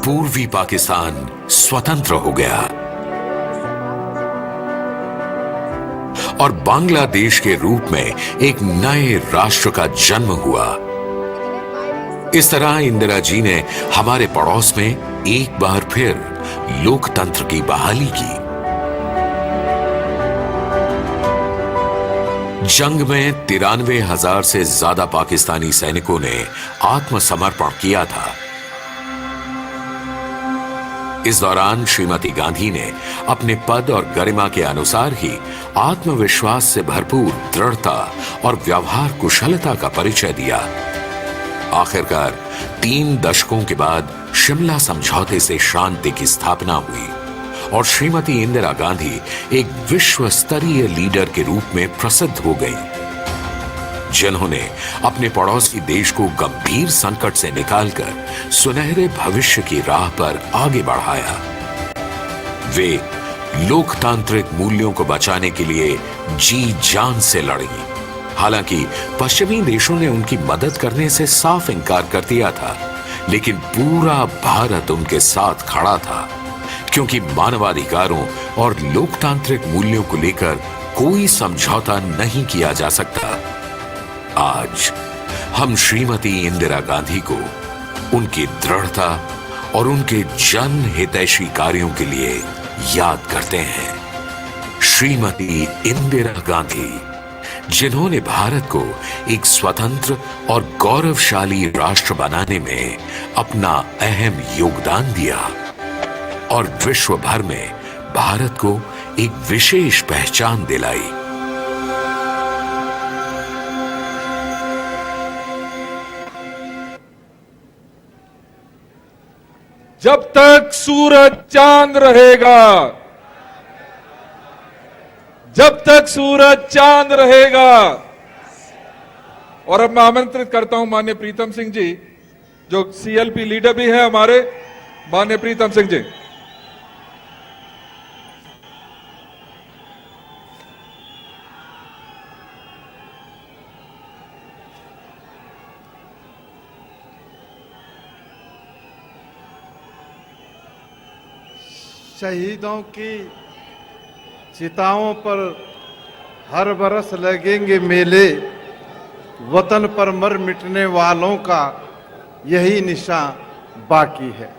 पूर्वी पाकिस्तान स्वतंत्र हो गया और बांग्लादेश के रूप में एक नए राष्ट्र का जन्म हुआ। इस तरह इंदिरा जी ने हमारे पड़ोस में एक बार फिर लोकतंत्र की बहाली की। जंग में 93,000 से ज्यादा पाकिस्तानी सैनिकों ने आत्मसमर्पण किया था। इस दौरान श्रीमती गांधी ने अपने पद और गरिमा के अनुसार ही आत्मविश्वास से भरपूर दृढ़ता और व्यवहार कुशलता का परिचय दिया। आखिरकार 3 दशकों के बाद शिमला समझौते से शांति की स्थापना हुई और श्रीमती इंदिरा गांधी एक विश्व स्तरीय लीडर के रूप में प्रसिद्ध हो गई, जिन्होंने अपने पड़ोसी देश को गंभीर संकट से निकालकर सुनहरे भविष्य की राह पर आगे बढ़ाया। वे लोकतांत्रिक मूल्यों को बचाने के लिए जी जान से लड़ी। हालांकि पश्चिमी देशों ने उनकी मदद करने से साफ इनकार कर दिया था, लेकिन पूरा भारत उनके साथ खड़ा था, क्योंकि मानवाधिकारों और लोकतांत्रिक मूल्यों को लेकर कोई समझौता नहीं किया जा सकता। आज हम श्रीमती इंदिरा गांधी को उनकी दृढ़ता और उनके जन हितैषी कार्यों के लिए याद करते हैं। श्रीमती इंदिरा गांधी, जिन्होंने भारत को एक स्वतंत्र और गौरवशाली राष्ट्र बनाने में अपना अहम योगदान दिया और विश्व भर में भारत को एक विशेष पहचान दिलाई। जब तक सूरज चांद रहेगा, जब तक सूरज चांद रहेगा। और अब मैं आमंत्रित करता हूं माननीय प्रीतम सिंह जी, जो सीएलपी लीडर भी है हमारे, माननीय प्रीतम सिंह जी। शहीदों की चिताओं पर हर बरस लगेंगे मेले, वतन पर मर मिटने वालों का यही निशान बाकी है।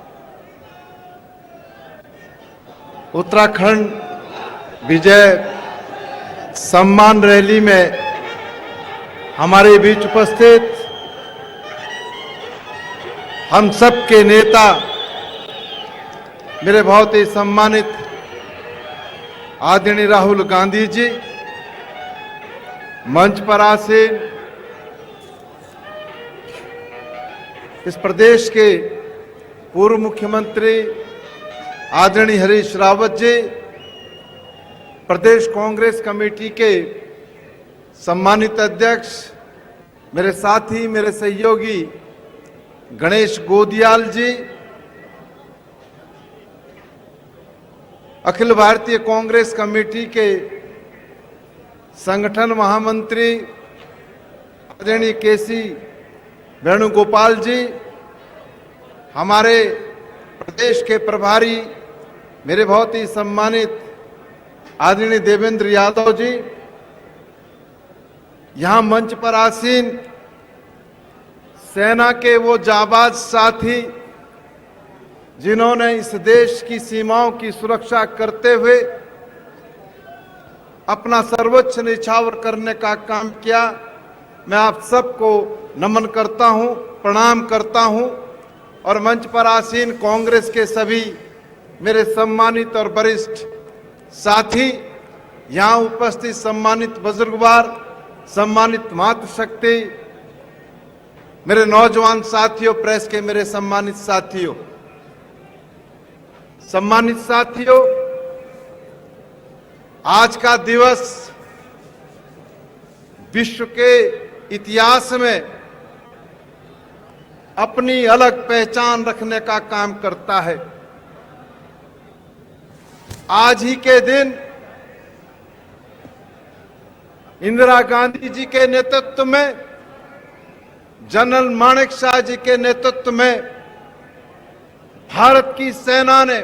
उत्तराखंड विजय सम्मान रैली में हमारे बीच उपस्थित हम सब के नेता, मेरे बहुत ही सम्मानित आदरणीय राहुल गांधी जी, मंच पर आसीन इस प्रदेश के पूर्व मुख्यमंत्री आदरणीय हरीश रावत जी, प्रदेश कांग्रेस कमेटी के सम्मानित अध्यक्ष, मेरे साथी, मेरे सहयोगी गणेश गोदियाल जी, अखिल भारतीय कांग्रेस कमेटी के संगठन महामंत्री आदरणीय केसी वेणुगोपाल जी, हमारे प्रदेश के प्रभारी मेरे बहुत ही सम्मानित आदरणीय देवेंद्र यादव जी, यहाँ मंच पर आसीन सेना के वो जाबाज साथी जिन्होंने इस देश की सीमाओं की सुरक्षा करते हुए अपना सर्वोच्च न्यौछावर करने का काम किया, मैं आप सबको नमन करता हूं, प्रणाम करता हूं। और मंच पर आसीन कांग्रेस के सभी मेरे सम्मानित और वरिष्ठ साथी, यहाँ उपस्थित सम्मानित बुजुर्गवार, सम्मानित मातृशक्ति, मेरे नौजवान साथियों, प्रेस के मेरे सम्मानित साथियों, आज का दिवस विश्व के इतिहास में अपनी अलग पहचान रखने का काम करता है। आज ही के दिन इंदिरा गांधी जी के नेतृत्व में, जनरल मानेकशॉ जी के नेतृत्व में भारत की सेना ने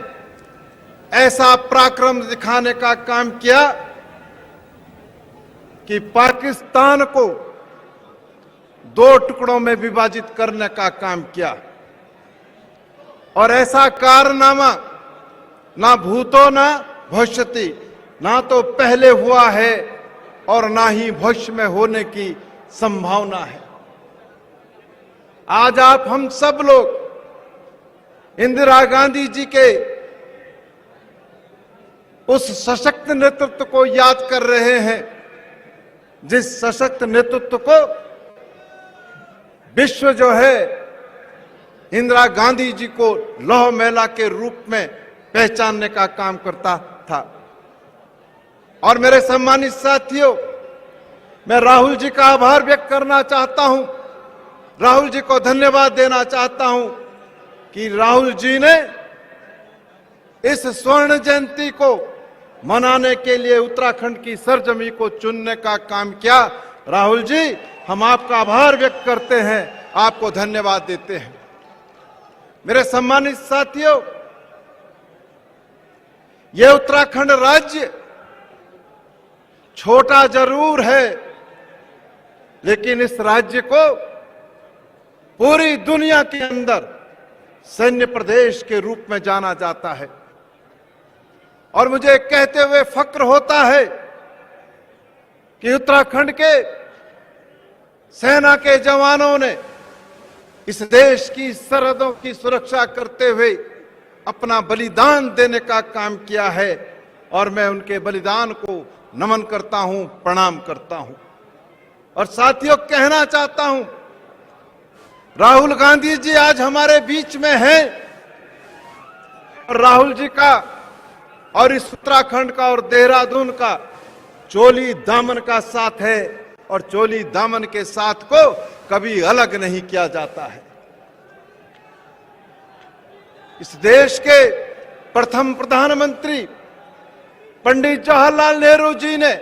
ऐसा पराक्रम दिखाने का काम किया कि पाकिस्तान को 2 टुकड़ों में विभाजित करने का काम किया। और ऐसा कारनामा ना भूतो ना भविष्यति, ना तो पहले हुआ है और ना ही भविष्य में होने की संभावना है। आज आप हम सब लोग इंदिरा गांधी जी के उस सशक्त नेतृत्व को याद कर रहे हैं, जिस सशक्त नेतृत्व को विश्व जो है इंदिरा गांधी जी को लौह महिला के रूप में पहचानने का काम करता था। और मेरे सम्मानित साथियों, मैं राहुल जी का आभार व्यक्त करना चाहता हूं, राहुल जी को धन्यवाद देना चाहता हूं कि राहुल जी ने इस स्वर्ण जयंती को मनाने के लिए उत्तराखंड की सरजमी को चुनने का काम किया। राहुल जी, हम आपका आभार व्यक्त करते हैं, आपको धन्यवाद देते हैं। मेरे सम्मानित साथियों, यह उत्तराखंड राज्य छोटा जरूर है, लेकिन इस राज्य को पूरी दुनिया के अंदर सैन्य प्रदेश के रूप में जाना जाता है। और मुझे कहते हुए फक्र होता है कि उत्तराखंड के सेना के जवानों ने इस देश की सरहदों की सुरक्षा करते हुए अपना बलिदान देने का काम किया है, और मैं उनके बलिदान को नमन करता हूं, प्रणाम करता हूं। और साथियों, कहना चाहता हूं, राहुल गांधी जी आज हमारे बीच में हैं, और राहुल जी का और इस उत्तराखंड का और देहरादून का चोली दामन का साथ है, और चोली दामन के साथ को कभी अलग नहीं किया जाता है। इस देश के प्रथम प्रधानमंत्री पंडित जवाहरलाल नेहरू जी ने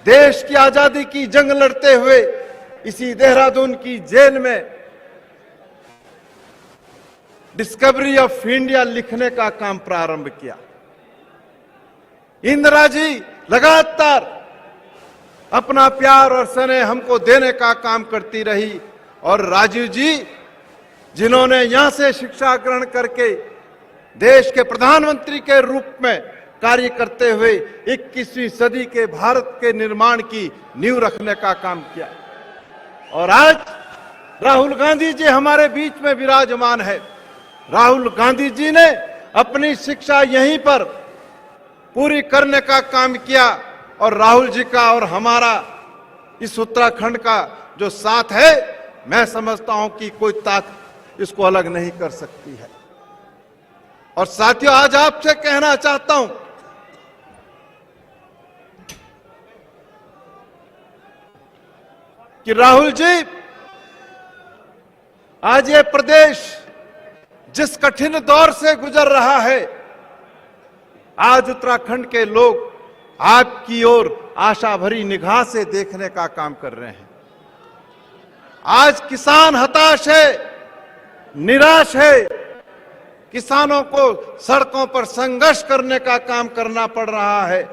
देश की आजादी की जंग लड़ते हुए इसी देहरादून की जेल में डिस्कवरी ऑफ इंडिया लिखने का काम प्रारंभ किया। इंदिरा जी लगातार अपना प्यार और स्नेह हमको देने का काम करती रही, और राजीव जी, जिन्होंने यहां से शिक्षा ग्रहण करके देश के प्रधानमंत्री के रूप में कार्य करते हुए 21वीं सदी के भारत के निर्माण की नींव रखने का काम किया। और आज राहुल गांधी जी हमारे बीच में विराजमान है। राहुल गांधी जी ने अपनी शिक्षा यहीं पर पूरी करने का काम किया, और राहुल जी का और हमारा इस उत्तराखंड का जो साथ है, मैं समझता हूं कि कोई ताकत इसको अलग नहीं कर सकती है। और साथियों, आज आपसे कहना चाहता हूं कि राहुल जी, आज ये प्रदेश जिस कठिन दौर से गुजर रहा है, आज उत्तराखंड के लोग आपकी ओर आशा भरी निगाह से देखने का काम कर रहे हैं। आज किसान हताश है, निराश है, किसानों को सड़कों पर संघर्ष करने का काम करना पड़ रहा है।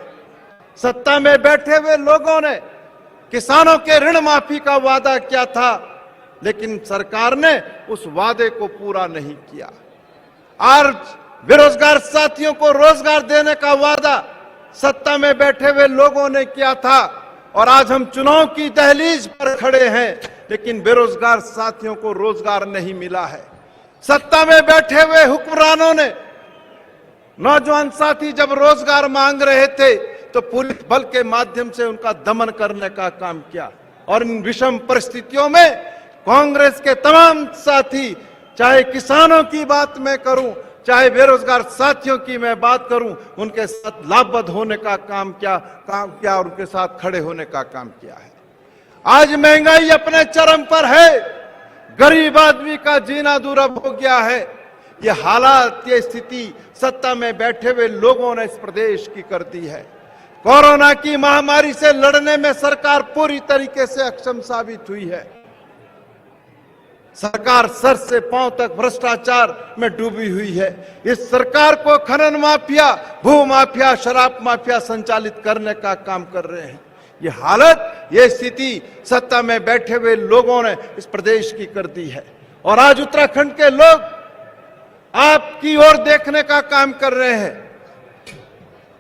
सत्ता में बैठे हुए लोगों ने किसानों के ऋण माफी का वादा किया था, लेकिन सरकार ने उस वादे को पूरा नहीं किया। और बेरोजगार साथियों को रोजगार देने का वादा सत्ता में बैठे हुए लोगों ने किया था, और आज हम चुनाव की दहलीज पर खड़े हैं, लेकिन बेरोजगार साथियों को रोजगार नहीं मिला है। सत्ता में बैठे हुए हुक्मरानों ने, नौजवान साथी जब रोजगार मांग रहे थे तो पुलिस बल के माध्यम से उनका दमन करने का काम किया। और इन विषम परिस्थितियों में कांग्रेस के तमाम साथी, चाहे किसानों की बात मैं करूं, चाहे बेरोजगार साथियों की मैं बात करूं, उनके साथ लाभबद्ध होने का काम किया और उनके साथ खड़े होने का काम किया है। आज महंगाई अपने चरम पर है, गरीब आदमी का जीना दुर्लभ हो गया है। ये हालात, ये स्थिति सत्ता में बैठे हुए लोगों ने इस प्रदेश की कर दी है। कोरोना की महामारी से लड़ने में सरकार पूरी तरीके से अक्षम साबित हुई है। सरकार सर से पांव तक भ्रष्टाचार में डूबी हुई है। इस सरकार को खनन माफिया, भू माफिया, शराब माफिया संचालित करने का काम कर रहे हैं। ये हालत, ये स्थिति सत्ता में बैठे हुए लोगों ने इस प्रदेश की कर दी है। और आज उत्तराखंड के लोग आपकी ओर देखने का काम कर रहे हैं,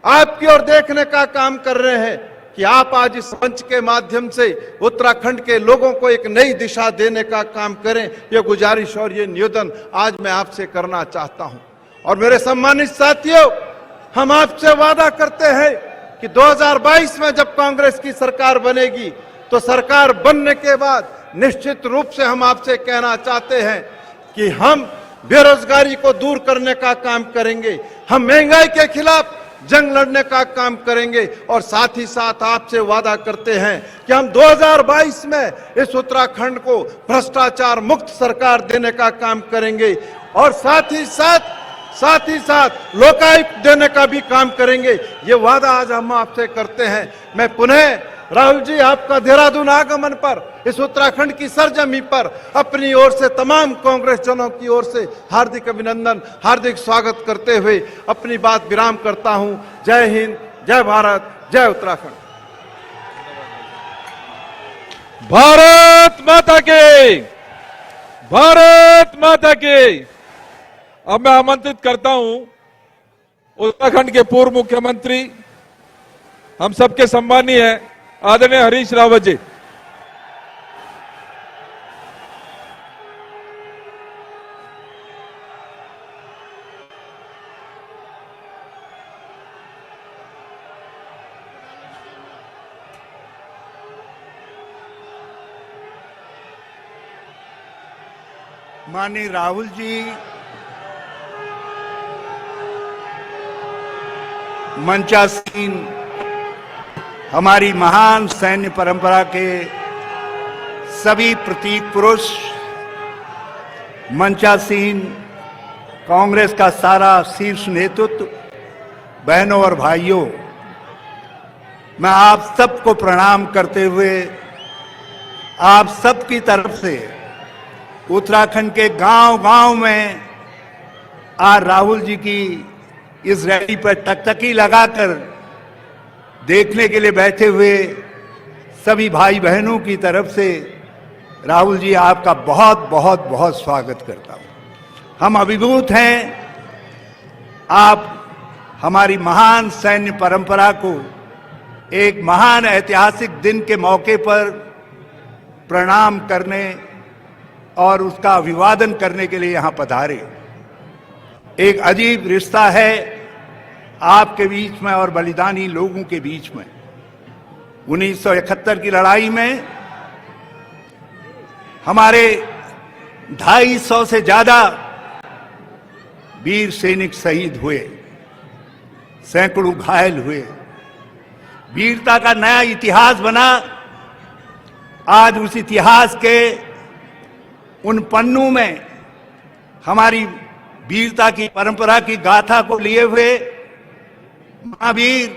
आपकी ओर देखने का काम कर रहे हैं कि आप आज इस मंच के माध्यम से उत्तराखंड के लोगों को एक नई दिशा देने का काम करें। ये गुजारिश और ये निवेदन आज मैं आपसे करना चाहता हूं। और मेरे सम्मानित साथियों, हम आपसे वादा करते हैं कि 2022 में जब कांग्रेस की सरकार बनेगी, तो सरकार बनने के बाद निश्चित रूप से हम आपसे कहना चाहते हैं कि हम बेरोजगारी को दूर करने का काम करेंगे, हम महंगाई के खिलाफ जंग लड़ने का काम करेंगे। और साथ ही साथ आपसे वादा करते हैं कि हम 2022 में इस उत्तराखंड को भ्रष्टाचार मुक्त सरकार देने का काम करेंगे। और साथ ही साथ लोकायुक्त देने का भी काम करेंगे। ये वादा आज हम आपसे करते हैं। मैं पुनः राहुल जी, आपका देहरादून आगमन पर, इस उत्तराखंड की सरजमी पर अपनी ओर से तमाम कांग्रेस जनों की ओर से हार्दिक अभिनंदन, हार्दिक स्वागत करते हुए अपनी बात विराम करता हूं। जय हिंद, जय भारत, जय उत्तराखंड। भारत माता के, भारत माता के। अब मैं आमंत्रित करता हूं उत्तराखंड के पूर्व मुख्यमंत्री, हम सबके सम्मानीय आदरणीय हरीश रावत जी। माननीय राहुल जी, मंचासीन हमारी महान सैन्य परंपरा के सभी प्रतीक पुरुष, मंचासीन कांग्रेस का सारा शीर्ष नेतृत्व, बहनों और भाइयों, मैं आप सबको प्रणाम करते हुए आप सबकी तरफ से उत्तराखंड के गांव-गांव में आज राहुल जी की इस रैली पर टकटकी लगाकर देखने के लिए बैठे हुए सभी भाई बहनों की तरफ से राहुल जी आपका बहुत बहुत बहुत स्वागत करता हूं। हम अभिभूत हैं, आप हमारी महान सैन्य परंपरा को एक महान ऐतिहासिक दिन के मौके पर प्रणाम करने और उसका अभिवादन करने के लिए यहां पधारे। एक अजीब रिश्ता है आपके बीच में और बलिदानी लोगों के बीच में। 1971 की लड़ाई में हमारे 250 से ज्यादा वीर सैनिक शहीद हुए, सैकड़ों घायल हुए। वीरता का नया इतिहास बना। आज उस इतिहास के उन पन्नों में हमारी वीरता की परंपरा की गाथा को लिए हुए महावीर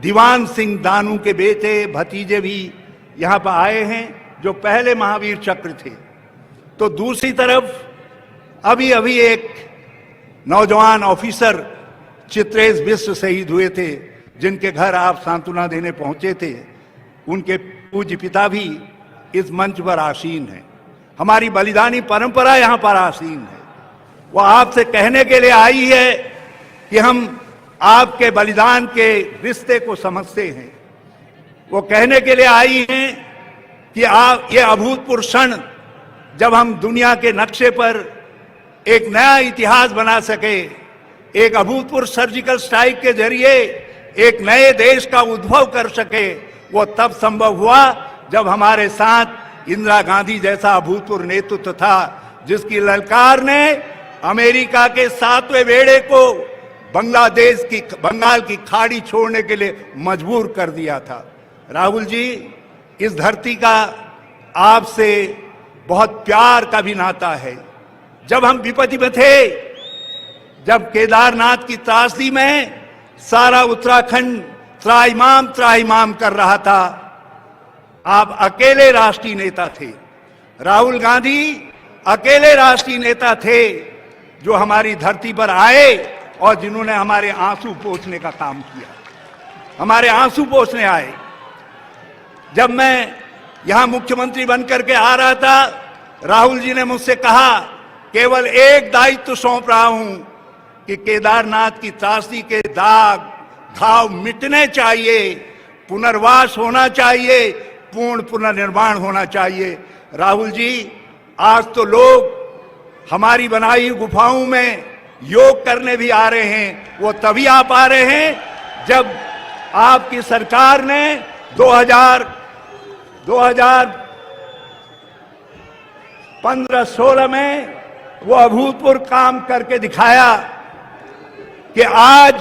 दीवान सिंह दानू के बेटे भतीजे भी यहां पर आए हैं, जो पहले महावीर चक्र थे। तो दूसरी तरफ अभी अभी एक नौजवान ऑफिसर चित्रेश बिष्ट शहीद हुए थे, जिनके घर आप सांत्वना देने पहुंचे थे। उनके पूज्य पिता भी इस मंच पर आसीन है। हमारी बलिदानी परंपरा यहां पर आसीन है। वो आपसे कहने के लिए आई है कि हम आपके बलिदान के रिश्ते को समझते हैं। वो कहने के लिए आई हैं कि आप ये अभूतपूर्व क्षण जब हम दुनिया के नक्शे पर एक नया इतिहास बना सके, एक अभूतपूर्व सर्जिकल स्ट्राइक के जरिए एक नए देश का उद्भव कर सके, वो तब संभव हुआ जब हमारे साथ इंदिरा गांधी जैसा अभूतपूर्व नेतृत्व था, जिसकी ललकार ने अमेरिका के 7वें बेड़े को बंगाल की खाड़ी छोड़ने के लिए मजबूर कर दिया था। राहुल जी, इस धरती का आपसे बहुत प्यार का भी नाता है। जब हम विपत्ति में थे, जब केदारनाथ की त्रासदी में सारा उत्तराखंड त्राहिमाम कर रहा था, आप अकेले राष्ट्रीय नेता थे। राहुल गांधी अकेले राष्ट्रीय नेता थे जो हमारी धरती पर आए और जिन्होंने हमारे आंसू पोंछने का काम किया। हमारे आंसू पोंछने आए। जब मैं यहां मुख्यमंत्री बनकर के आ रहा था, राहुल जी ने मुझसे कहा, केवल एक दायित्व सौंप रहा हूं कि केदारनाथ की त्रासदी के दाग घाव मिटने चाहिए, पुनर्वास होना चाहिए, पूर्ण पुनर्निर्माण होना चाहिए। राहुल जी, आज तो लोग हमारी बनाई गुफाओं में योग करने भी आ रहे हैं। वो तभी आप आ रहे हैं जब आपकी सरकार ने 2015-16 में वो अभूतपूर्व काम करके दिखाया कि आज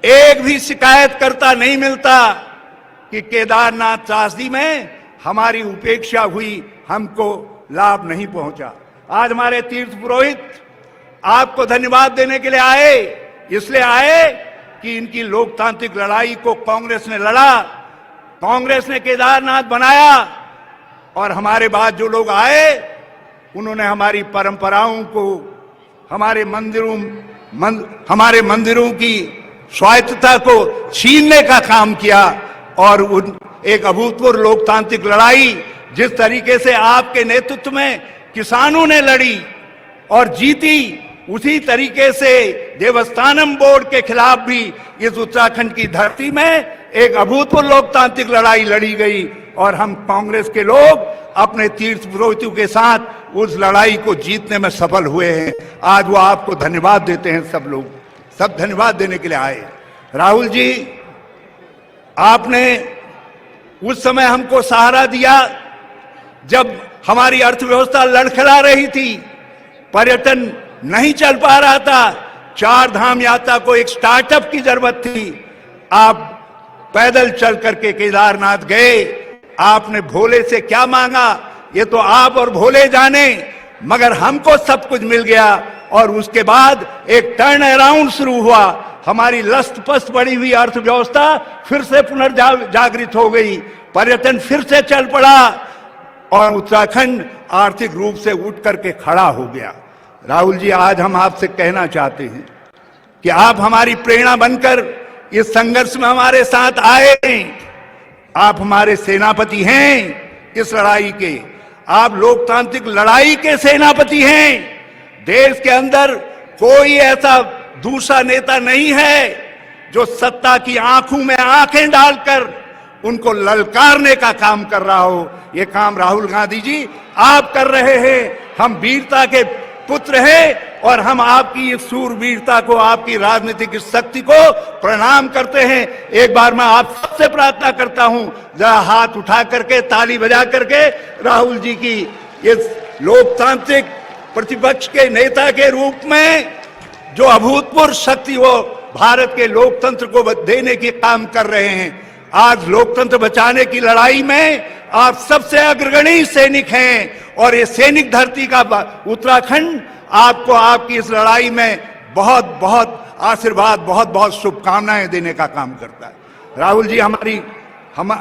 एक भी शिकायतकर्ता नहीं मिलता कि केदारनाथ त्रासदी में हमारी उपेक्षा हुई, हमको लाभ नहीं पहुंचा। आज हमारे तीर्थ पुरोहित आपको धन्यवाद देने के लिए आए, इसलिए आए कि इनकी लोकतांत्रिक लड़ाई को कांग्रेस ने लड़ा, कांग्रेस ने केदारनाथ बनाया, और हमारे बाद जो लोग आए उन्होंने हमारी परंपराओं को, हमारे मंदिरों की स्वायत्तता को छीनने का काम किया। और एक अभूतपूर्व लोकतांत्रिक लड़ाई जिस तरीके से आपके नेतृत्व में किसानों ने लड़ी और जीती, उसी तरीके से देवस्थानम बोर्ड के खिलाफ भी इस उत्तराखंड की धरती में एक अभूतपूर्व लोकतांत्रिक लड़ाई लड़ी गई। और हम कांग्रेस के लोग अपने तीर्थ पुरोहितों के साथ उस लड़ाई को जीतने में सफल हुए हैं। आज वो आपको धन्यवाद देते हैं। सब लोग सब धन्यवाद देने के लिए आए। राहुल जी, आपने उस समय हमको सहारा दिया जब हमारी अर्थव्यवस्था लड़खड़ा रही थी, पर्यटन नहीं चल पा रहा था, 4 धाम यात्रा को एक स्टार्टअप की जरूरत थी। आप पैदल चल करके केदारनाथ गए। आपने भोले से क्या मांगा ये तो आप और भोले जाने, मगर हमको सब कुछ मिल गया। और उसके बाद एक टर्न अराउंड शुरू हुआ। हमारी लस्त पस्त बढ़ी हुई अर्थव्यवस्था फिर से पुनर्जागृत हो गई, पर्यटन फिर से चल पड़ा और उत्तराखंड आर्थिक रूप से उठ करके खड़ा हो गया। राहुल जी, आज हम आपसे कहना चाहते हैं कि आप हमारी प्रेरणा बनकर इस संघर्ष में हमारे साथ आए। आप हमारे सेनापति हैं इस लड़ाई के, आप लोकतांत्रिक लड़ाई के सेनापति हैं। देश के अंदर कोई ऐसा दूसरा नेता नहीं है जो सत्ता की आंखों में आंखें डालकर उनको ललकारने का काम कर रहा हो। ये काम राहुल गांधी जी आप कर रहे हैं। हम वीरता के पुत्र हैं और हम आपकी इस सूरवीरता को, आपकी राजनीतिक शक्ति को प्रणाम करते हैं। एक बार मैं आप सबसे प्रार्थना करता हूं, जरा हाथ उठा करके, ताली बजा करके राहुल जी की इस लोकतांत्रिक प्रतिपक्ष के नेता के रूप में जो अभूतपूर्व शक्ति वो भारत के लोकतंत्र को देने के काम कर रहे हैं। आज लोकतंत्र बचाने की लड़ाई में आप सबसे अग्रगणी सैनिक हैं और ये सैनिक धरती का उत्तराखंड आपको आपकी इस लड़ाई में बहुत बहुत आशीर्वाद, बहुत बहुत शुभकामनाएं देने का काम करता है। राहुल जी,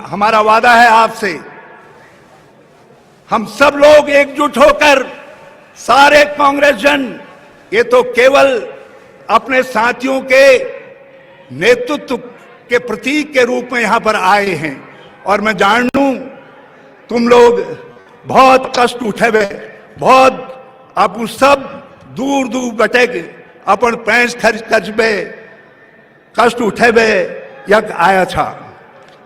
हमारा वादा है आपसे, हम सब लोग एकजुट होकर, सारे कांग्रेस जन, ये तो केवल अपने साथियों के नेतृत्व के प्रतीक के रूप में यहां पर आए हैं। और मैं जान लूं तुम लोग बहुत कष्ट उठे, बहुत आप सब दूर दूर बटे अपन पैंस खर्च में कष्ट उठे यक आया था।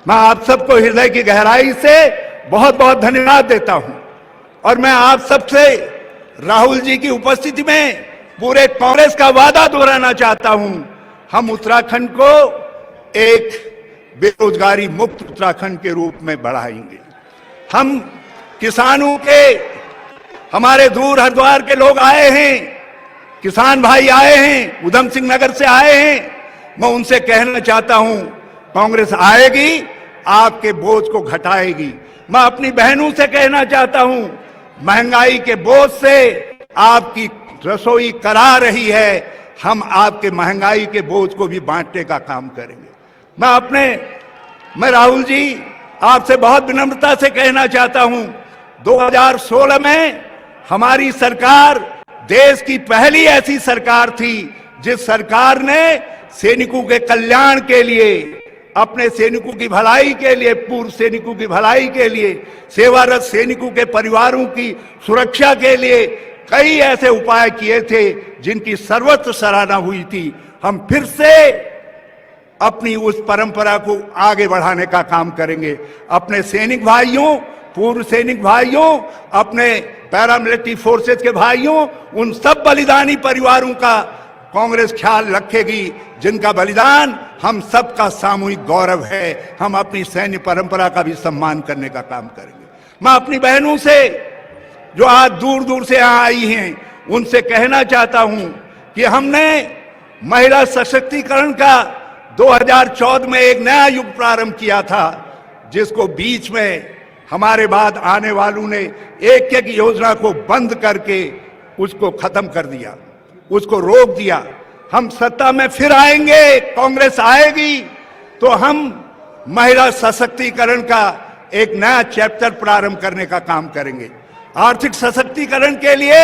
मैं आप सबको हृदय की गहराई से बहुत बहुत धन्यवाद देता हूं। और मैं आप सबसे राहुल जी की उपस्थिति में पूरे कांग्रेस का वादा दोहराना चाहता हूं। हम उत्तराखंड को एक बेरोजगारी मुक्त उत्तराखंड के रूप में बढ़ाएंगे। हम हमारे दूर हरिद्वार के लोग आए हैं, किसान भाई आए हैं, उधम सिंह नगर से आए हैं। मैं उनसे कहना चाहता हूं, कांग्रेस आएगी, आपके बोझ को घटाएगी। मैं अपनी बहनों से कहना चाहता हूं, महंगाई के बोझ से आपकी रसोई करा रही है, हम आपके महंगाई के बोझ को भी बांटने का काम करेंगे। मैं राहुल जी आपसे बहुत विनम्रता से कहना चाहता हूं, 2016 में हमारी सरकार देश की पहली ऐसी सरकार थी जिस सरकार ने सैनिकों के कल्याण के लिए, अपने सैनिकों की भलाई के लिए, पूर्व सैनिकों की भलाई के लिए, सेवारत सैनिकों के परिवारों की सुरक्षा के लिए कई ऐसे उपाय किए थे जिनकी सर्वत्र सराहना हुई थी। हम फिर से अपनी उस परंपरा को आगे बढ़ाने का काम करेंगे। अपने सैनिक भाइयों, पूर्व सैनिक भाइयों, अपने पैरामिलिट्री फोर्सेस के भाइयों, उन सब बलिदानी परिवारों का कांग्रेस ख्याल रखेगी जिनका बलिदान हम सबका सामूहिक गौरव है। हम अपनी सैन्य परंपरा का भी सम्मान करने का काम करेंगे। मैं अपनी बहनों से जो आज दूर दूर से यहां आई हैं, उनसे कहना चाहता हूं कि हमने महिला सशक्तिकरण का 2014 में एक नया युग प्रारंभ किया था, जिसको बीच में हमारे बाद आने वालों ने एक एक योजना को बंद करके उसको खत्म कर दिया, उसको रोक दिया। हम सत्ता में फिर आएंगे, कांग्रेस आएगी तो हम महिला सशक्तिकरण का एक नया चैप्टर प्रारंभ करने का काम करेंगे। आर्थिक सशक्तिकरण के लिए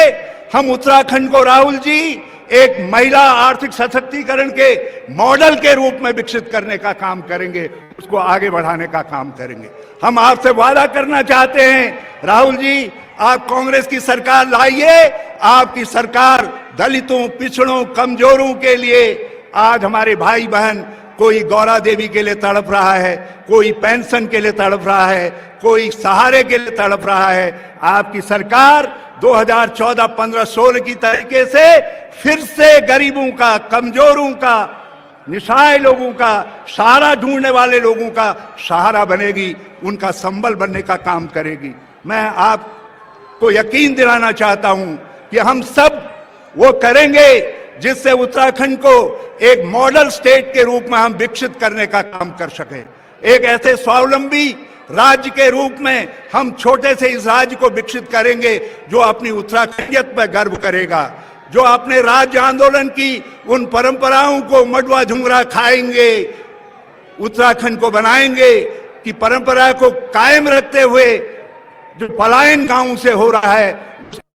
हम उत्तराखंड को, राहुल जी, एक महिला आर्थिक सशक्तिकरण के मॉडल के रूप में विकसित करने का काम करेंगे, उसको आगे बढ़ाने का काम करेंगे। हम आपसे वादा करना चाहते हैं, राहुल जी, आप कांग्रेस की सरकार लाइए। आपकी सरकार दलितों, पिछड़ों, कमजोरों के लिए, आज हमारे भाई बहन, कोई गौरा देवी के लिए तड़प रहा है, कोई पेंशन के लिए तड़प रहा है, कोई सहारे के लिए तड़प रहा है। आपकी सरकार 2014, 15, 16 की तरीके से फिर से गरीबों का, कमजोरों का, निसहाय लोगों का, सहारा ढूंढने वाले लोगों का सहारा बनेगी, उनका संबल बनने का काम करेगी। मैं आपको यकीन दिलाना चाहता हूं कि हम सब वो करेंगे जिससे उत्तराखंड को एक मॉडल स्टेट के रूप में हम विकसित करने का काम कर सकें। एक ऐसे स्वावलंबी राज्य के रूप में हम छोटे से इस राज्य को विकसित करेंगे जो अपनी उत्तराखंडियत पर गर्व करेगा, जो अपने राज्य आंदोलन की उन परंपराओं को मडवा झुंगरा खाएंगे, उत्तराखंड को बनाएंगे कि परंपरा को कायम रखते हुए जो पलायन गांव से हो रहा है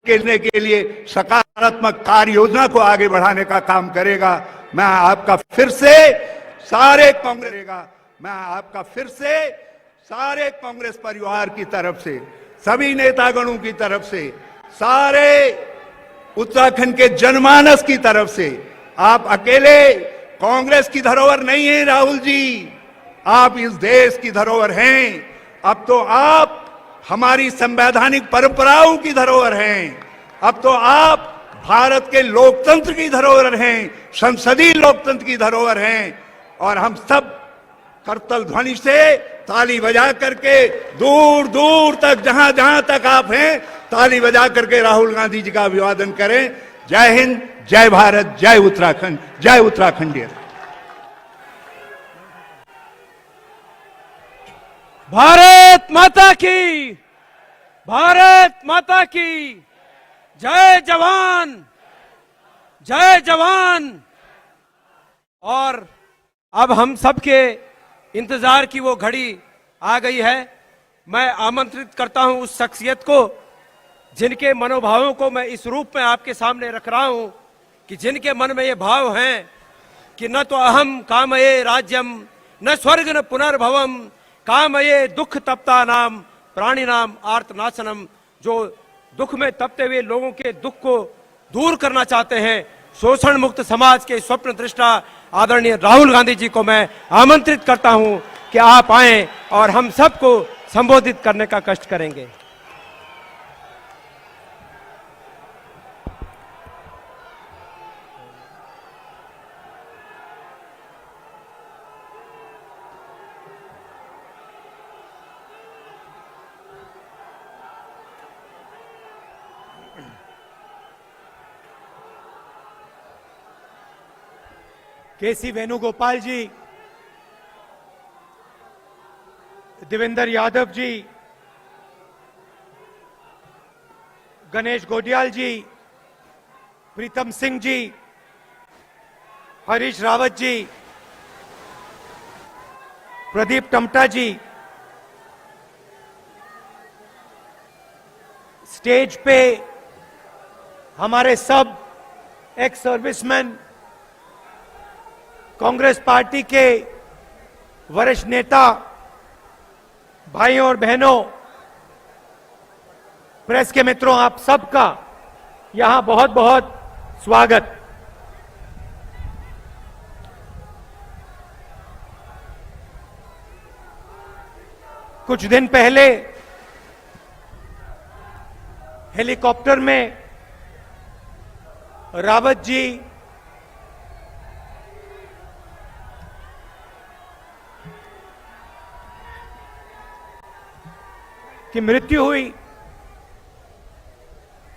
के लिए सकारात्मक कार्य योजना को आगे बढ़ाने का काम करेगा। मैं आपका फिर से सारे कांग्रेस परिवार की तरफ से, सभी नेतागणों की तरफ से, सारे उत्तराखंड के जनमानस की तरफ से, आप अकेले कांग्रेस की धरोहर नहीं है राहुल जी, आप इस देश की धरोहर हैं। अब तो आप हमारी संवैधानिक परंपराओं की धरोहर हैं। अब तो आप भारत के लोकतंत्र की धरोहर हैं, संसदीय लोकतंत्र की धरोहर हैं। और हम सब करतल ध्वनि से ताली बजा करके दूर दूर तक, जहां जहां तक आप हैं, ताली बजा करके राहुल गांधी जी का अभिवादन करें। जय हिंद, जय भारत, जय उत्तराखंड, जय उत्तराखंड। भारत माता की, भारत माता की, जय जवान, जय जवान। और अब हम सबके इंतजार की वो घड़ी आ गई है। मैं आमंत्रित करता हूं उस शख्सियत को जिनके मनोभावों को मैं इस रूप में आपके सामने रख रहा हूं, कि जिनके मन में ये भाव हैं कि न तो अहम कामये राज्यम, न स्वर्ग न पुनर्भवम, कामये दुख तप्ता नाम प्राणी नाम आर्तनाशनम। जो दुख में तपते हुए लोगों के दुख को दूर करना चाहते हैं, शोषण मुक्त समाज के स्वप्न दृष्टा आदरणीय राहुल गांधी जी को मैं आमंत्रित करता हूं कि आप आएं और हम सबको संबोधित करने का कष्ट करेंगे। केसी वेणुगोपाल जी, देवेंद्र यादव जी, गणेश गोडियाल जी, प्रीतम सिंह जी, हरीश रावत जी, प्रदीप टमटा जी, स्टेज पे हमारे सब एक्स सर्विसमैन, कांग्रेस पार्टी के वरिष्ठ नेता, भाइयों और बहनों, प्रेस के मित्रों, आप सबका यहां बहुत बहुत स्वागत। कुछ दिन पहले हेलीकॉप्टर में रावत जी की मृत्यु हुई,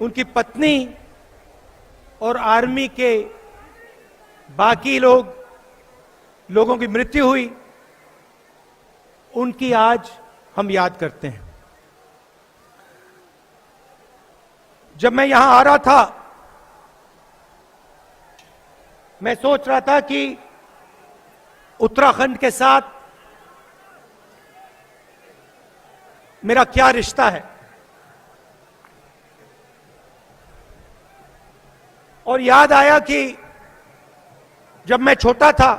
उनकी पत्नी और आर्मी के बाकी लोगों की मृत्यु हुई, उनकी आज हम याद करते हैं। जब मैं यहां आ रहा था, मैं सोच रहा था कि उत्तराखंड के साथ मेरा क्या रिश्ता है, और याद आया कि जब मैं छोटा था,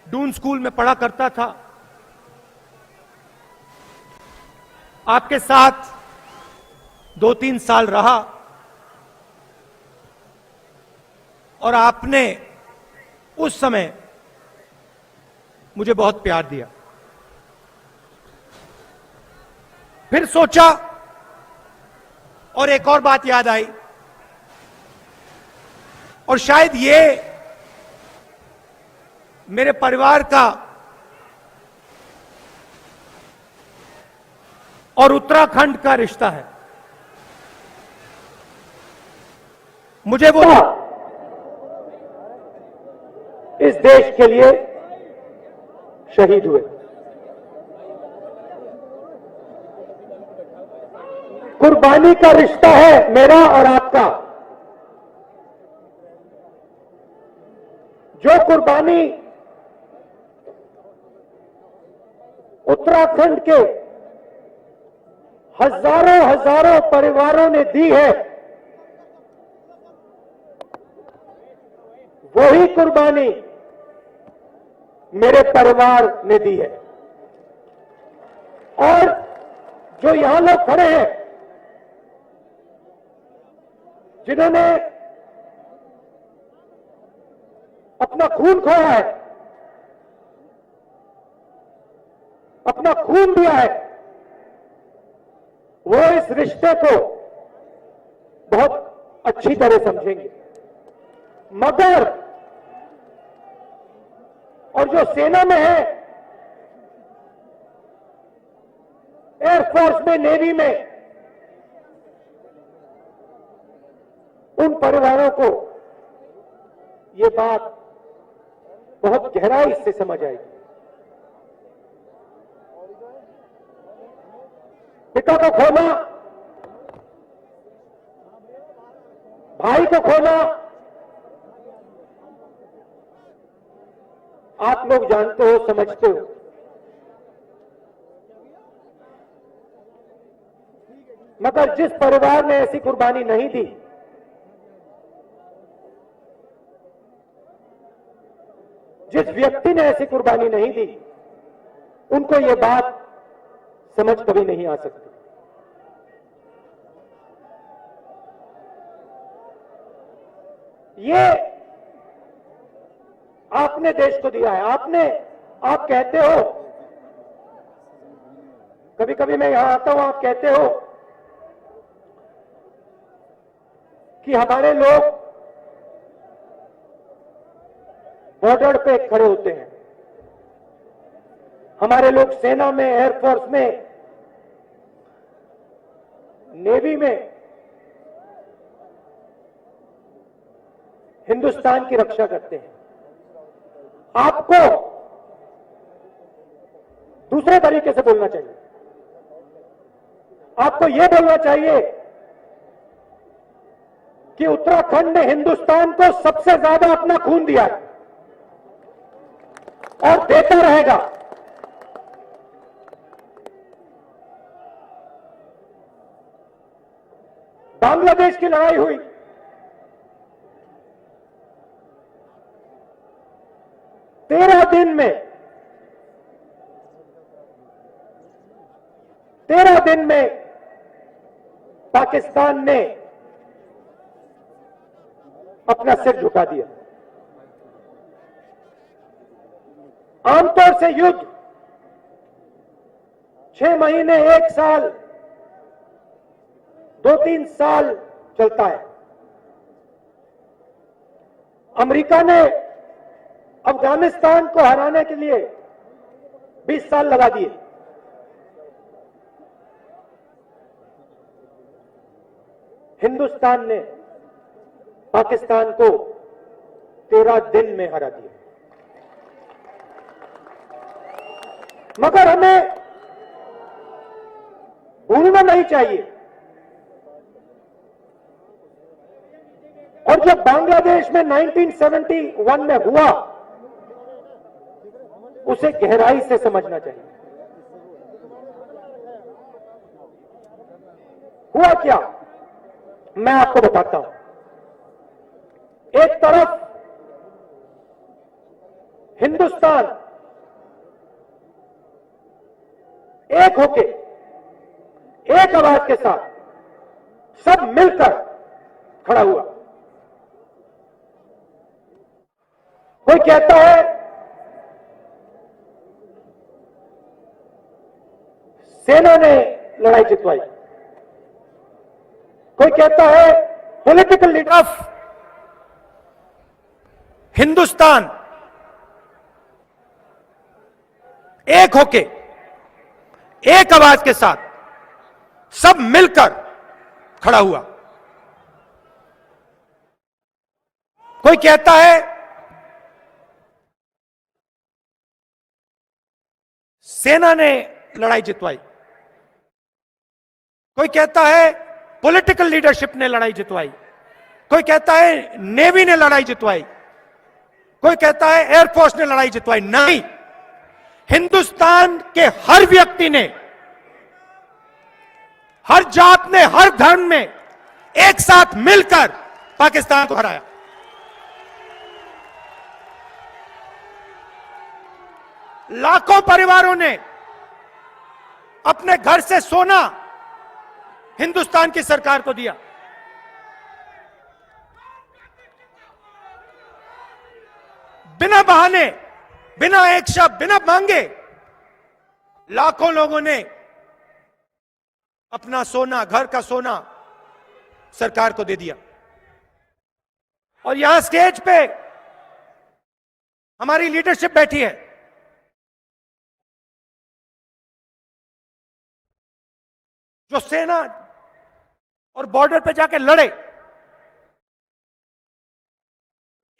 डून स्कूल में पढ़ा करता था, आपके साथ 2-3 साल रहा और आपने उस समय मुझे बहुत प्यार दिया। फिर सोचा और एक और बात याद आई, और शायद ये मेरे परिवार का और उत्तराखंड का रिश्ता है। मुझे वो इस देश के लिए शहीद हुए। कुर्बानी का रिश्ता है मेरा और आपका। जो कुर्बानी उत्तराखंड के हजारों परिवारों ने दी है, वही कुर्बानी मेरे परिवार ने दी है। और जो यहां लोग खड़े हैं, जिन्होंने अपना खून खोया है, अपना खून दिया है, वो इस रिश्ते को बहुत अच्छी तरह समझेंगे। मगर और जो सेना में है, एयरफोर्स में, नेवी में, उन परिवारों को ये बात बहुत गहराई से समझ आएगी। पिता को खोना, भाई को खोना, आप लोग जानते हो, समझते हो। मगर जिस परिवार ने ऐसी कुर्बानी नहीं दी, जिस व्यक्ति ने ऐसी कुर्बानी नहीं दी, उनको यह बात समझ कभी नहीं आ सकती। ये आपने देश को दिया है। आप कहते हो, कभी कभी मैं यहां आता हूं, आप कहते हो कि हमारे लोग बॉर्डर पे खड़े होते हैं, हमारे लोग सेना में, एयरफोर्स में, नेवी में हिंदुस्तान की रक्षा करते हैं। आपको दूसरे तरीके से बोलना चाहिए। आपको यह बोलना चाहिए कि उत्तराखंड ने हिंदुस्तान को सबसे ज्यादा अपना खून दिया है और देता रहेगा। बांग्लादेश की लड़ाई हुई, तेरह दिन में पाकिस्तान ने अपना सिर झुका दिया। आमतौर से युद्ध 6 महीने, 1 साल, 2-3 साल चलता है। अमेरिका ने अफगानिस्तान को हराने के लिए 20 साल लगा दिए। हिंदुस्तान ने पाकिस्तान को 13 दिन में हरा दिया। मगर हमें भूलना नहीं चाहिए, और जब बांग्लादेश में 1971 में हुआ, उसे गहराई से समझना चाहिए। हुआ क्या, मैं आपको बताता हूं। एक तरफ हिंदुस्तान एक होके, एक आवाज के साथ सब मिलकर खड़ा हुआ। कोई कहता है सेना ने लड़ाई जितवाई, कोई कहता है पॉलिटिकल लीडर ऑफ हिंदुस्तान एक होके, एक आवाज के साथ सब मिलकर खड़ा हुआ। कोई कहता है सेना ने लड़ाई जितवाई, कोई कहता है पॉलिटिकल लीडरशिप ने लड़ाई जितवाई, कोई कहता है नेवी ने लड़ाई जितवाई, कोई कहता है एयरफोर्स ने लड़ाई जितवाई। नहीं, हिंदुस्तान के हर व्यक्ति ने, हर जात ने, हर धर्म में एक साथ मिलकर पाकिस्तान को हराया। लाखों परिवारों ने अपने घर से सोना हिंदुस्तान की सरकार को दिया। बिना बहाने, बिना एक शब्द, बिना मांगे लाखों लोगों ने अपना सोना, घर का सोना सरकार को दे दिया। और यहां स्टेज पे हमारी लीडरशिप बैठी है। जो सेना और बॉर्डर पे जाके लड़े,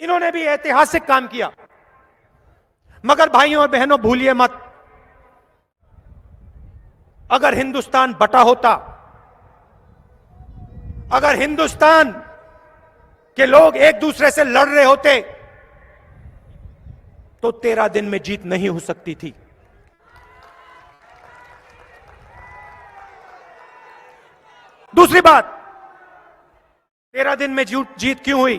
इन्होंने भी ऐतिहासिक काम किया। मगर भाइयों और बहनों, भूलिए मत, अगर हिंदुस्तान बटा होता, अगर हिंदुस्तान के लोग एक दूसरे से लड़ रहे होते, तो 13 दिन में जीत नहीं हो सकती थी। दूसरी बात, 13 दिन में जीत क्यों हुई?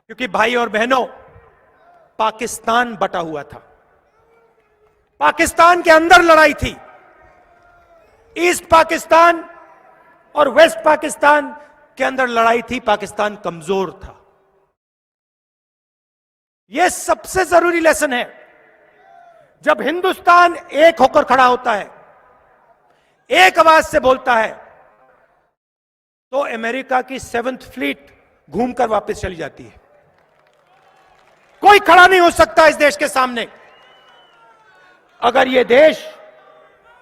क्योंकि भाई और बहनों, पाकिस्तान बटा हुआ था। पाकिस्तान के अंदर लड़ाई थी। ईस्ट पाकिस्तान और वेस्ट पाकिस्तान के अंदर लड़ाई थी। पाकिस्तान कमजोर था। यह सबसे जरूरी लेसन है। जब हिंदुस्तान एक होकर खड़ा होता है, एक आवाज से बोलता है, तो अमेरिका की 7th फ्लीट घूमकर वापस चली जाती है। कोई खड़ा नहीं हो सकता इस देश के सामने अगर यह देश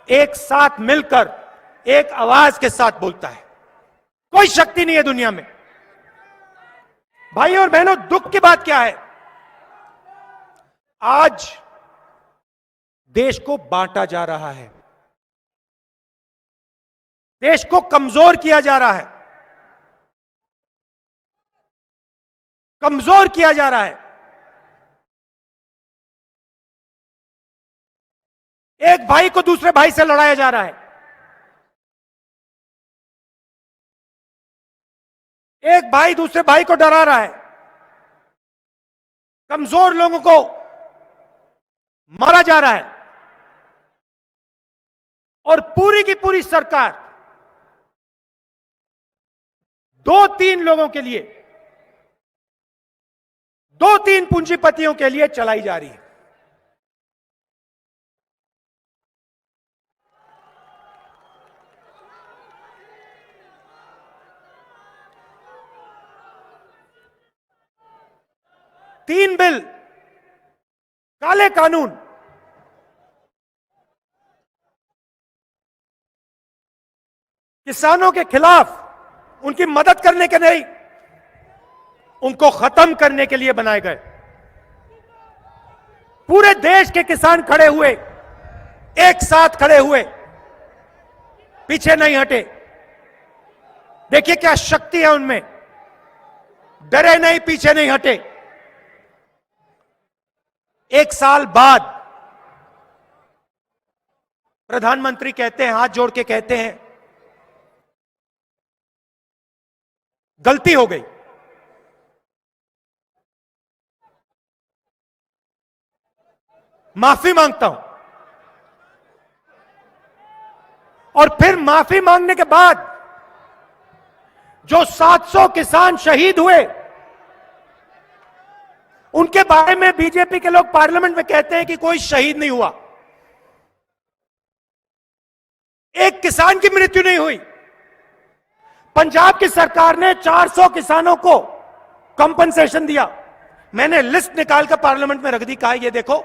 एक साथ मिलकर एक आवाज के साथ बोलता है। कोई शक्ति नहीं है दुनिया में भाई और बहनों, दुख की बात क्या है? आज देश को बांटा जा रहा है, देश को कमजोर किया जा रहा है, कमजोर किया जा रहा है। एक भाई को दूसरे भाई से लड़ाया जा रहा है, एक भाई दूसरे भाई को डरा रहा है, कमजोर लोगों को मारा जा रहा है, और पूरी की पूरी सरकार 2-3 लोगों के लिए, 2-3 पूंजीपतियों के लिए चलाई जा रही है। तीन बिल, काले कानून, किसानों के खिलाफ, उनकी मदद करने के नहीं, उनको खत्म करने के लिए बनाए गए। पूरे देश के किसान खड़े हुए, एक साथ खड़े हुए, पीछे नहीं हटे। देखिए क्या शक्ति है उनमें, डरे नहीं, पीछे नहीं हटे। एक साल बाद प्रधानमंत्री कहते हैं, हाथ जोड़ के कहते हैं, गलती हो गई, माफी मांगता हूं। और फिर माफी मांगने के बाद जो 700 किसान शहीद हुए, उनके बारे में बीजेपी के लोग पार्लियामेंट में कहते हैं कि कोई शहीद नहीं हुआ, एक किसान की मृत्यु नहीं हुई। पंजाब की सरकार ने 400 किसानों को कंपनसेशन दिया। मैंने लिस्ट निकालकर पार्लियामेंट में रख दी, कहा ये देखो,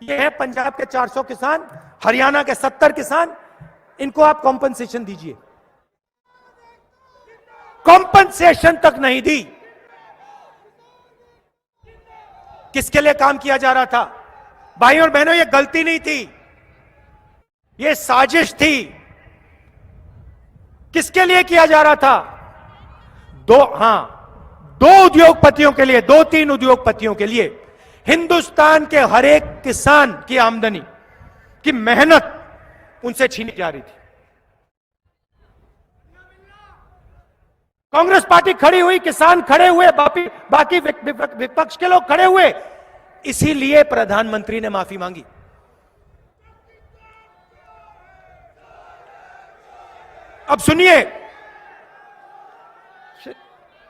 ये है पंजाब के 400 किसान, हरियाणा के 70 किसान, इनको आप कंपनसेशन दीजिए। कंपनसेशन तक नहीं दी। किसके लिए काम किया जा रहा था? भाइयों और बहनों, ये गलती नहीं थी, ये साजिश थी। किसके लिए किया जा रहा था? दो उद्योगपतियों के लिए, 2-3 उद्योगपतियों के लिए। हिंदुस्तान के हर एक किसान की आमदनी की मेहनत उनसे छीनी जा रही थी। कांग्रेस पार्टी खड़ी हुई, किसान खड़े हुए, बाकी विपक्ष के लोग खड़े हुए, इसीलिए प्रधानमंत्री ने माफी मांगी। अब सुनिए,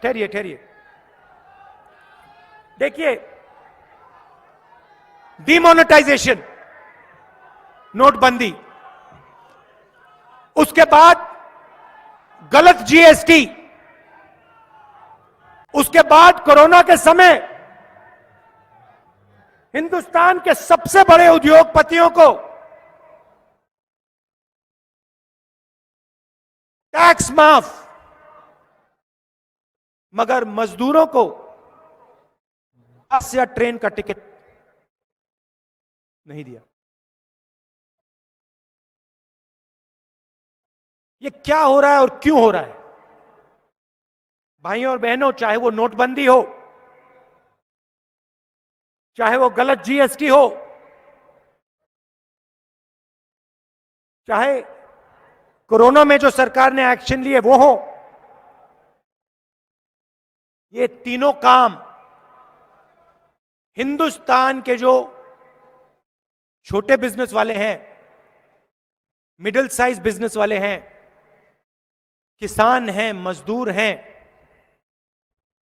ठहरिए, देखिए, डिमोनेटाइजेशन, नोटबंदी, उसके बाद गलत जीएसटी, उसके बाद कोरोना के समय हिंदुस्तान के सबसे बड़े उद्योगपतियों को टैक्स माफ, मगर मजदूरों को बस या ट्रेन का टिकट नहीं दिया। ये क्या हो रहा है और क्यों हो रहा है? भाइयों और बहनों, चाहे वो नोटबंदी हो, चाहे वो गलत जीएसटी हो, चाहे कोरोना में जो सरकार ने एक्शन लिए वो हो, ये तीनों काम हिंदुस्तान के जो छोटे बिजनेस वाले हैं, मिडिल साइज बिजनेस वाले हैं, किसान हैं, मजदूर हैं,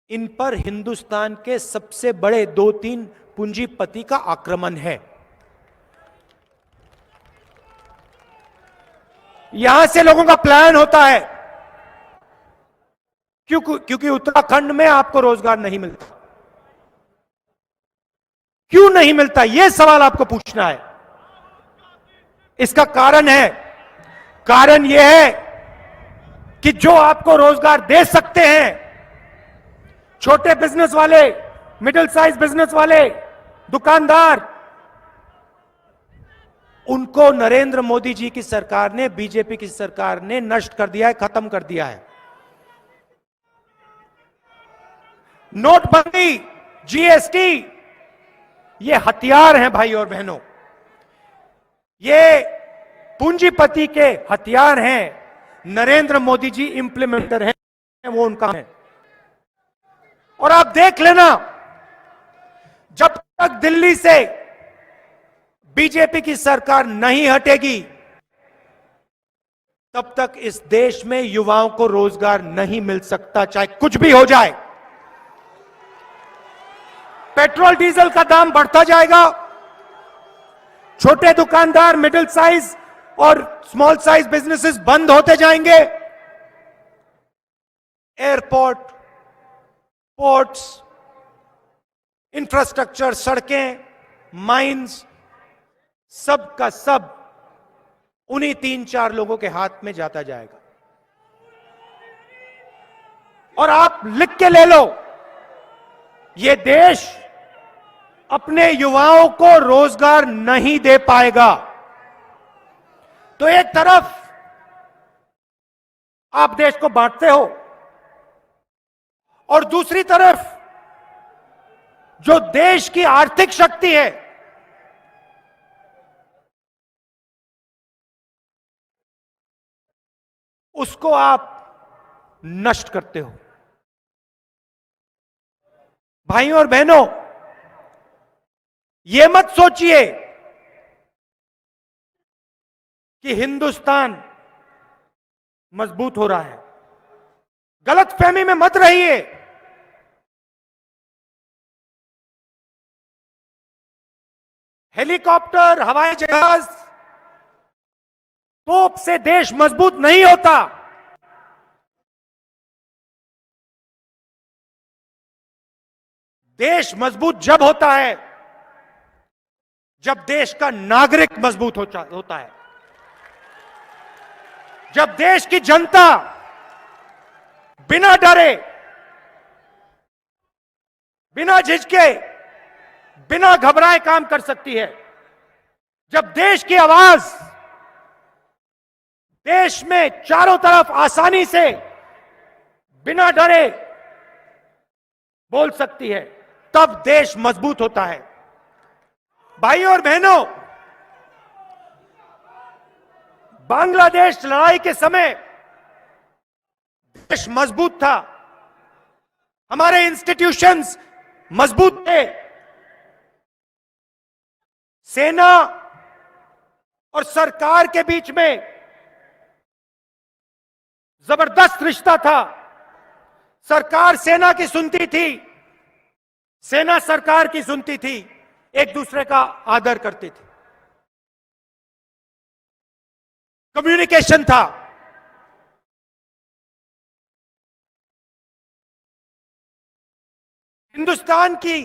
इन पर हिंदुस्तान के सबसे बड़े 2-3 पूंजीपति का आक्रमण है। यहां से लोगों का प्लान होता है, क्योंकि उत्तराखंड में आपको रोजगार नहीं मिलता। क्यों नहीं मिलता, यह सवाल आपको पूछना है। इसका कारण यह है कि जो आपको रोजगार दे सकते हैं छोटे बिजनेस वाले, मिडिल साइज बिजनेस वाले, दुकानदार, उनको नरेंद्र मोदी जी की सरकार ने, बीजेपी की सरकार ने नष्ट कर दिया है, खत्म कर दिया है। नोटबंदी, जीएसटी, ये हथियार हैं भाई और बहनों, ये पूंजीपति के हथियार हैं। नरेंद्र मोदी जी इंप्लीमेंटर हैं, वो उनका है। और आप देख लेना, जब तक दिल्ली से बीजेपी की सरकार नहीं हटेगी, तब तक इस देश में युवाओं को रोजगार नहीं मिल सकता, चाहे कुछ भी हो जाए। पेट्रोल डीजल का दाम बढ़ता जाएगा, छोटे दुकानदार, मिडिल साइज और स्मॉल साइज बिजनेसेस बंद होते जाएंगे। एयरपोर्ट, पोर्ट्स, इंफ्रास्ट्रक्चर, सड़कें, माइंस, सब का सब उन्हीं 3-4 लोगों के हाथ में जाता जाएगा। और आप लिख के ले लो, ये देश अपने युवाओं को रोजगार नहीं दे पाएगा। तो एक तरफ आप देश को बांटते हो और दूसरी तरफ जो देश की आर्थिक शक्ति है, उसको आप नष्ट करते हो। भाइयों और बहनों, यह मत सोचिए कि हिंदुस्तान मजबूत हो रहा है, गलतफहमी में मत रहिए। हेलीकॉप्टर, हवाई जहाज, तोप से देश मजबूत नहीं होता। देश मजबूत जब होता है जब देश का नागरिक मजबूत होता है, जब देश की जनता बिना डरे, बिना झिझके, बिना घबराए काम कर सकती है, जब देश की आवाज देश में चारों तरफ आसानी से बिना डरे बोल सकती है, तब देश मजबूत होता है। भाइयों और बहनों, बांग्लादेश लड़ाई के समय देश मजबूत था, हमारे इंस्टीट्यूशंस मजबूत थे, सेना और सरकार के बीच में जबरदस्त रिश्ता था। सरकार सेना की सुनती थी, सेना सरकार की सुनती थी, एक दूसरे का आदर करती थी, कम्युनिकेशन था। हिंदुस्तान की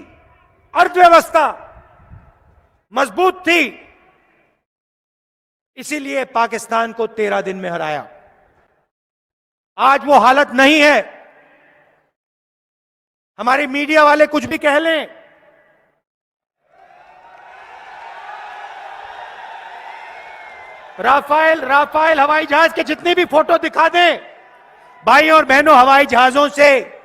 अर्थव्यवस्था मजबूत थी, इसीलिए पाकिस्तान को 13 दिन में हराया। आज वो हालत नहीं है। हमारे मीडिया वाले कुछ भी कह लें, राफेल हवाई जहाज के जितनी भी फोटो दिखा दें, भाइयों और बहनों, हवाई जहाजों से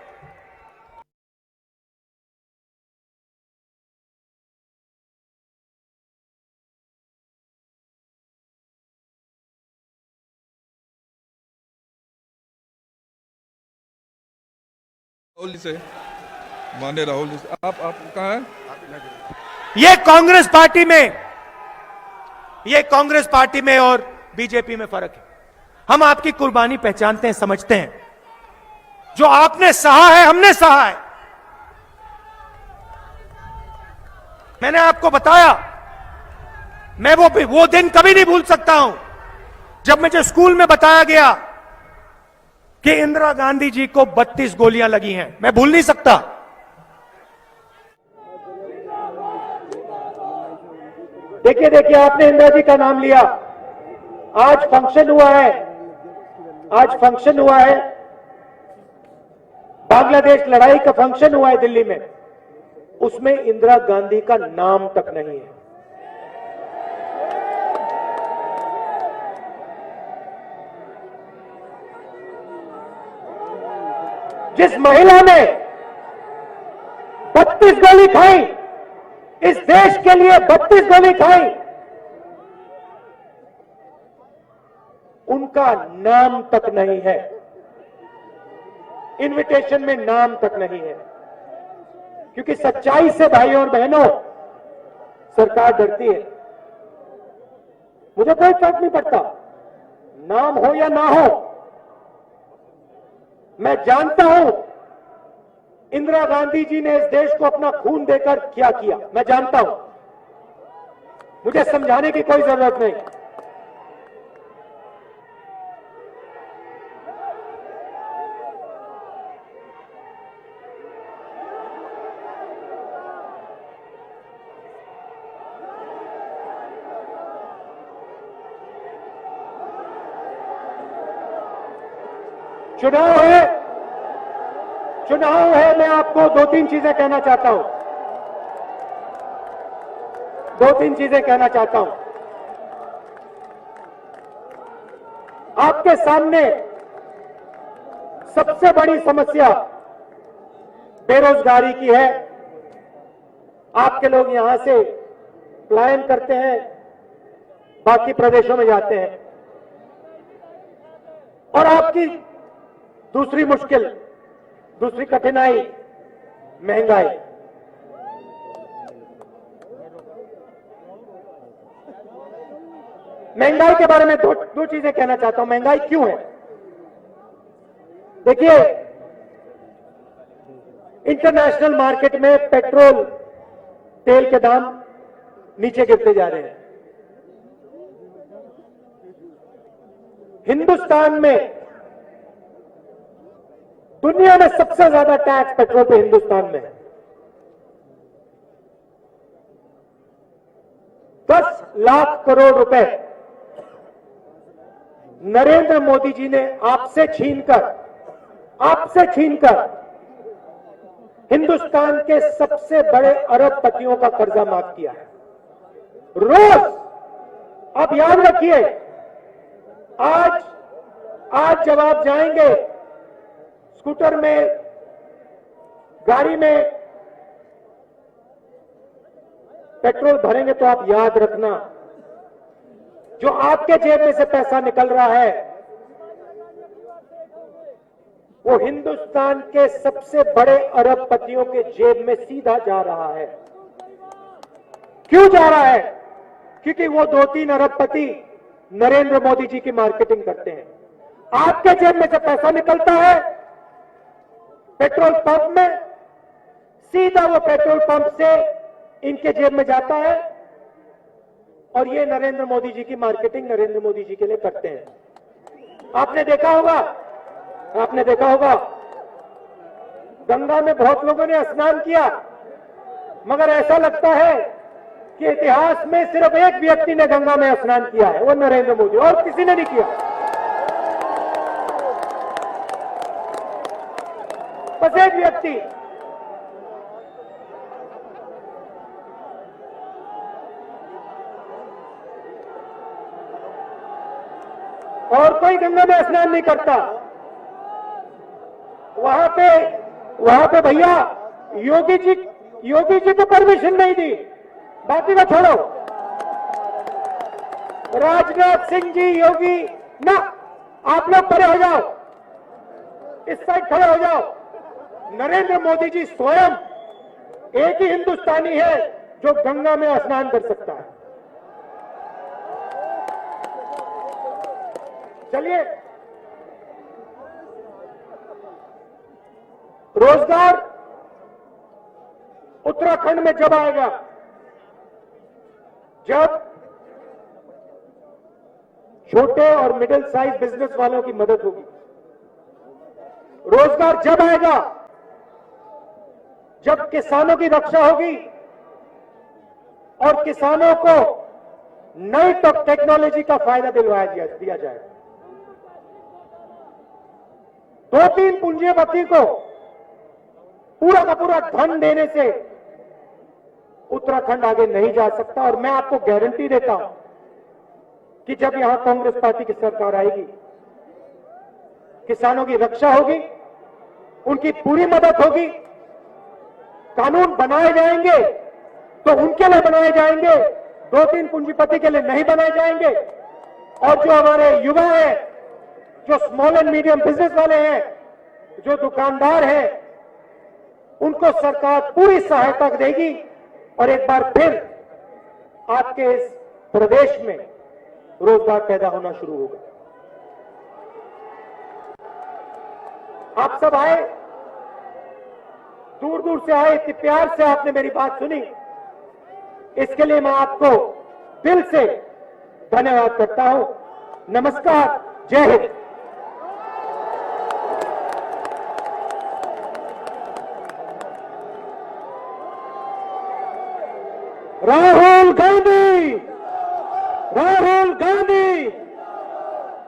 राहुल जी से, माननीय राहुल जी से, आप कहाँ हैं? ये कांग्रेस पार्टी में और बीजेपी में फर्क है। हम आपकी कुर्बानी पहचानते हैं, समझते हैं। जो आपने सहा है, हमने सहा है। मैंने आपको बताया, मैं वो दिन कभी नहीं भूल सकता हूं जब मुझे स्कूल में बताया गया कि इंदिरा गांधी जी को 32 गोलियां लगी हैं। मैं भूल नहीं सकता। देखिए, आपने इंदिरा जी का नाम लिया। आज फंक्शन हुआ है, बांग्लादेश लड़ाई का फंक्शन हुआ है दिल्ली में, उसमें इंदिरा गांधी का नाम तक नहीं है। जिस महिला ने 32 गोली खाई, इस देश के लिए 32 गोली खाई, उनका नाम तक नहीं है, इनविटेशन में नाम तक नहीं है। क्योंकि सच्चाई से भाइयों और बहनों सरकार डरती है। मुझे कोई फर्क नहीं पड़ता, नाम हो या ना हो। मैं जानता हूं इंदिरा गांधी जी ने इस देश को अपना खून देकर क्या किया, मैं जानता हूं। मुझे समझाने की कोई जरूरत नहीं। चुनाव है, मैं आपको 2-3 चीजें कहना चाहता हूं। 2-3 चीजें कहना चाहता हूं। आपके सामने सबसे बड़ी समस्या बेरोजगारी की है। आपके लोग यहां से पलायन करते हैं, बाकी प्रदेशों में जाते हैं। और आपकी दूसरी मुश्किल, दूसरी कठिनाई महंगाई। महंगाई के बारे में दो चीजें कहना चाहता हूं। महंगाई क्यों है? देखिए, इंटरनेशनल मार्केट में पेट्रोल तेल के दाम नीचे गिरते जा रहे हैं। हिंदुस्तान में दुनिया में सबसे ज्यादा टैक्स पेट्रोल पे हिंदुस्तान में है। 10 लाख करोड़ रुपए नरेंद्र मोदी जी ने आपसे छीनकर हिंदुस्तान के सबसे बड़े अरबपतियों का कर्जा माफ किया है। रोज आप याद रखिए, आज जब आप जाएंगे स्कूटर में, गाड़ी में पेट्रोल भरेंगे, तो आप याद रखना, जो आपके जेब में से पैसा निकल रहा है वो हिंदुस्तान के सबसे बड़े अरबपतियों के जेब में सीधा जा रहा है। क्यों जा रहा है? क्योंकि वो 2-3 अरबपति नरेंद्र मोदी जी की मार्केटिंग करते हैं। आपके जेब में से पैसा निकलता है पेट्रोल पंप में, सीधा वो पेट्रोल पंप से इनके जेब में जाता है, और ये नरेंद्र मोदी जी की मार्केटिंग नरेंद्र मोदी जी के लिए करते हैं। आपने देखा होगा गंगा में बहुत लोगों ने स्नान किया, मगर ऐसा लगता है कि इतिहास में सिर्फ एक व्यक्ति ने गंगा में स्नान किया है, वो नरेंद्र मोदी, और किसी ने नहीं किया। बस एक व्यक्ति। और कोई गंगा में स्नान नहीं करता। वहां पे भैया योगी जी को परमिशन नहीं दी, बाकी का छोड़ो। राजनाथ सिंह जी, योगी ना, आप लोग परे हो जाओ, इस साइड खड़े हो जाओ। नरेंद्र मोदी जी स्वयं एक ही हिंदुस्तानी है जो गंगा में स्नान कर सकता है। चलिए, रोजगार उत्तराखंड में जब आएगा, जब छोटे और मिडिल साइज बिजनेस वालों की मदद होगी। रोजगार जब आएगा जब किसानों की रक्षा होगी और किसानों को नई टेक्नोलॉजी का फायदा दिया जाएगा। 2-3 पूंजीपति को पूरा का पूरा धन देने से उत्तराखंड आगे नहीं जा सकता। और मैं आपको गारंटी देता हूं कि जब यहां कांग्रेस पार्टी की सरकार आएगी, किसानों की रक्षा होगी, उनकी पूरी मदद होगी। कानून बनाए जाएंगे तो उनके लिए बनाए जाएंगे, 2-3 पूंजीपति के लिए नहीं बनाए जाएंगे। और जो हमारे युवा हैं, जो स्मॉल एंड मीडियम बिजनेस वाले हैं, जो दुकानदार हैं, उनको सरकार पूरी सहायता देगी और एक बार फिर आपके इस प्रदेश में रोजगार पैदा होना शुरू होगा। आप सब आए, दूर दूर से आए, इतने प्यार से आपने मेरी बात सुनी, इसके लिए मैं आपको दिल से धन्यवाद करता हूं। नमस्कार, जय हिंद। राहुल गांधी, राहुल गांधी,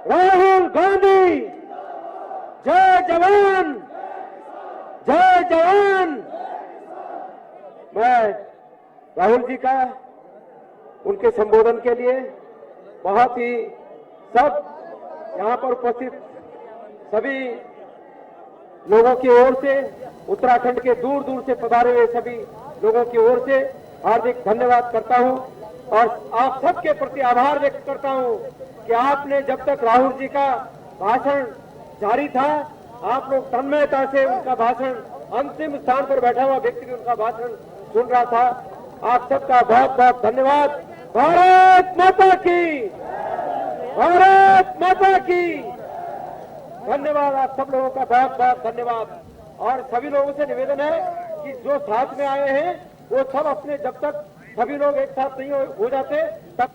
राहुल गांधी, जय जवान, जय जवान। मैं राहुल जी का उनके संबोधन के लिए बहुत ही सब यहां पर उपस्थित सभी लोगों की ओर से, उत्तराखंड के दूर दूर से पधारे हुए सभी लोगों की ओर से हार्दिक धन्यवाद करता हूं और आप सबके प्रति आभार व्यक्त करता हूं कि आपने जब तक राहुल जी का भाषण जारी था, आप लोग तन्मयता से उनका भाषण, अंतिम स्थान पर बैठा हुआ व्यक्ति भी उनका भाषण सुन रहा था। आप सबका बहुत बहुत धन्यवाद। भारत माता की, भारत माता की। धन्यवाद, आप सब लोगों का बहुत बहुत धन्यवाद। और सभी लोगों से निवेदन है कि जो साथ में आए हैं वो सब अपने, जब तक सभी लोग एक साथ नहीं हो जाते तब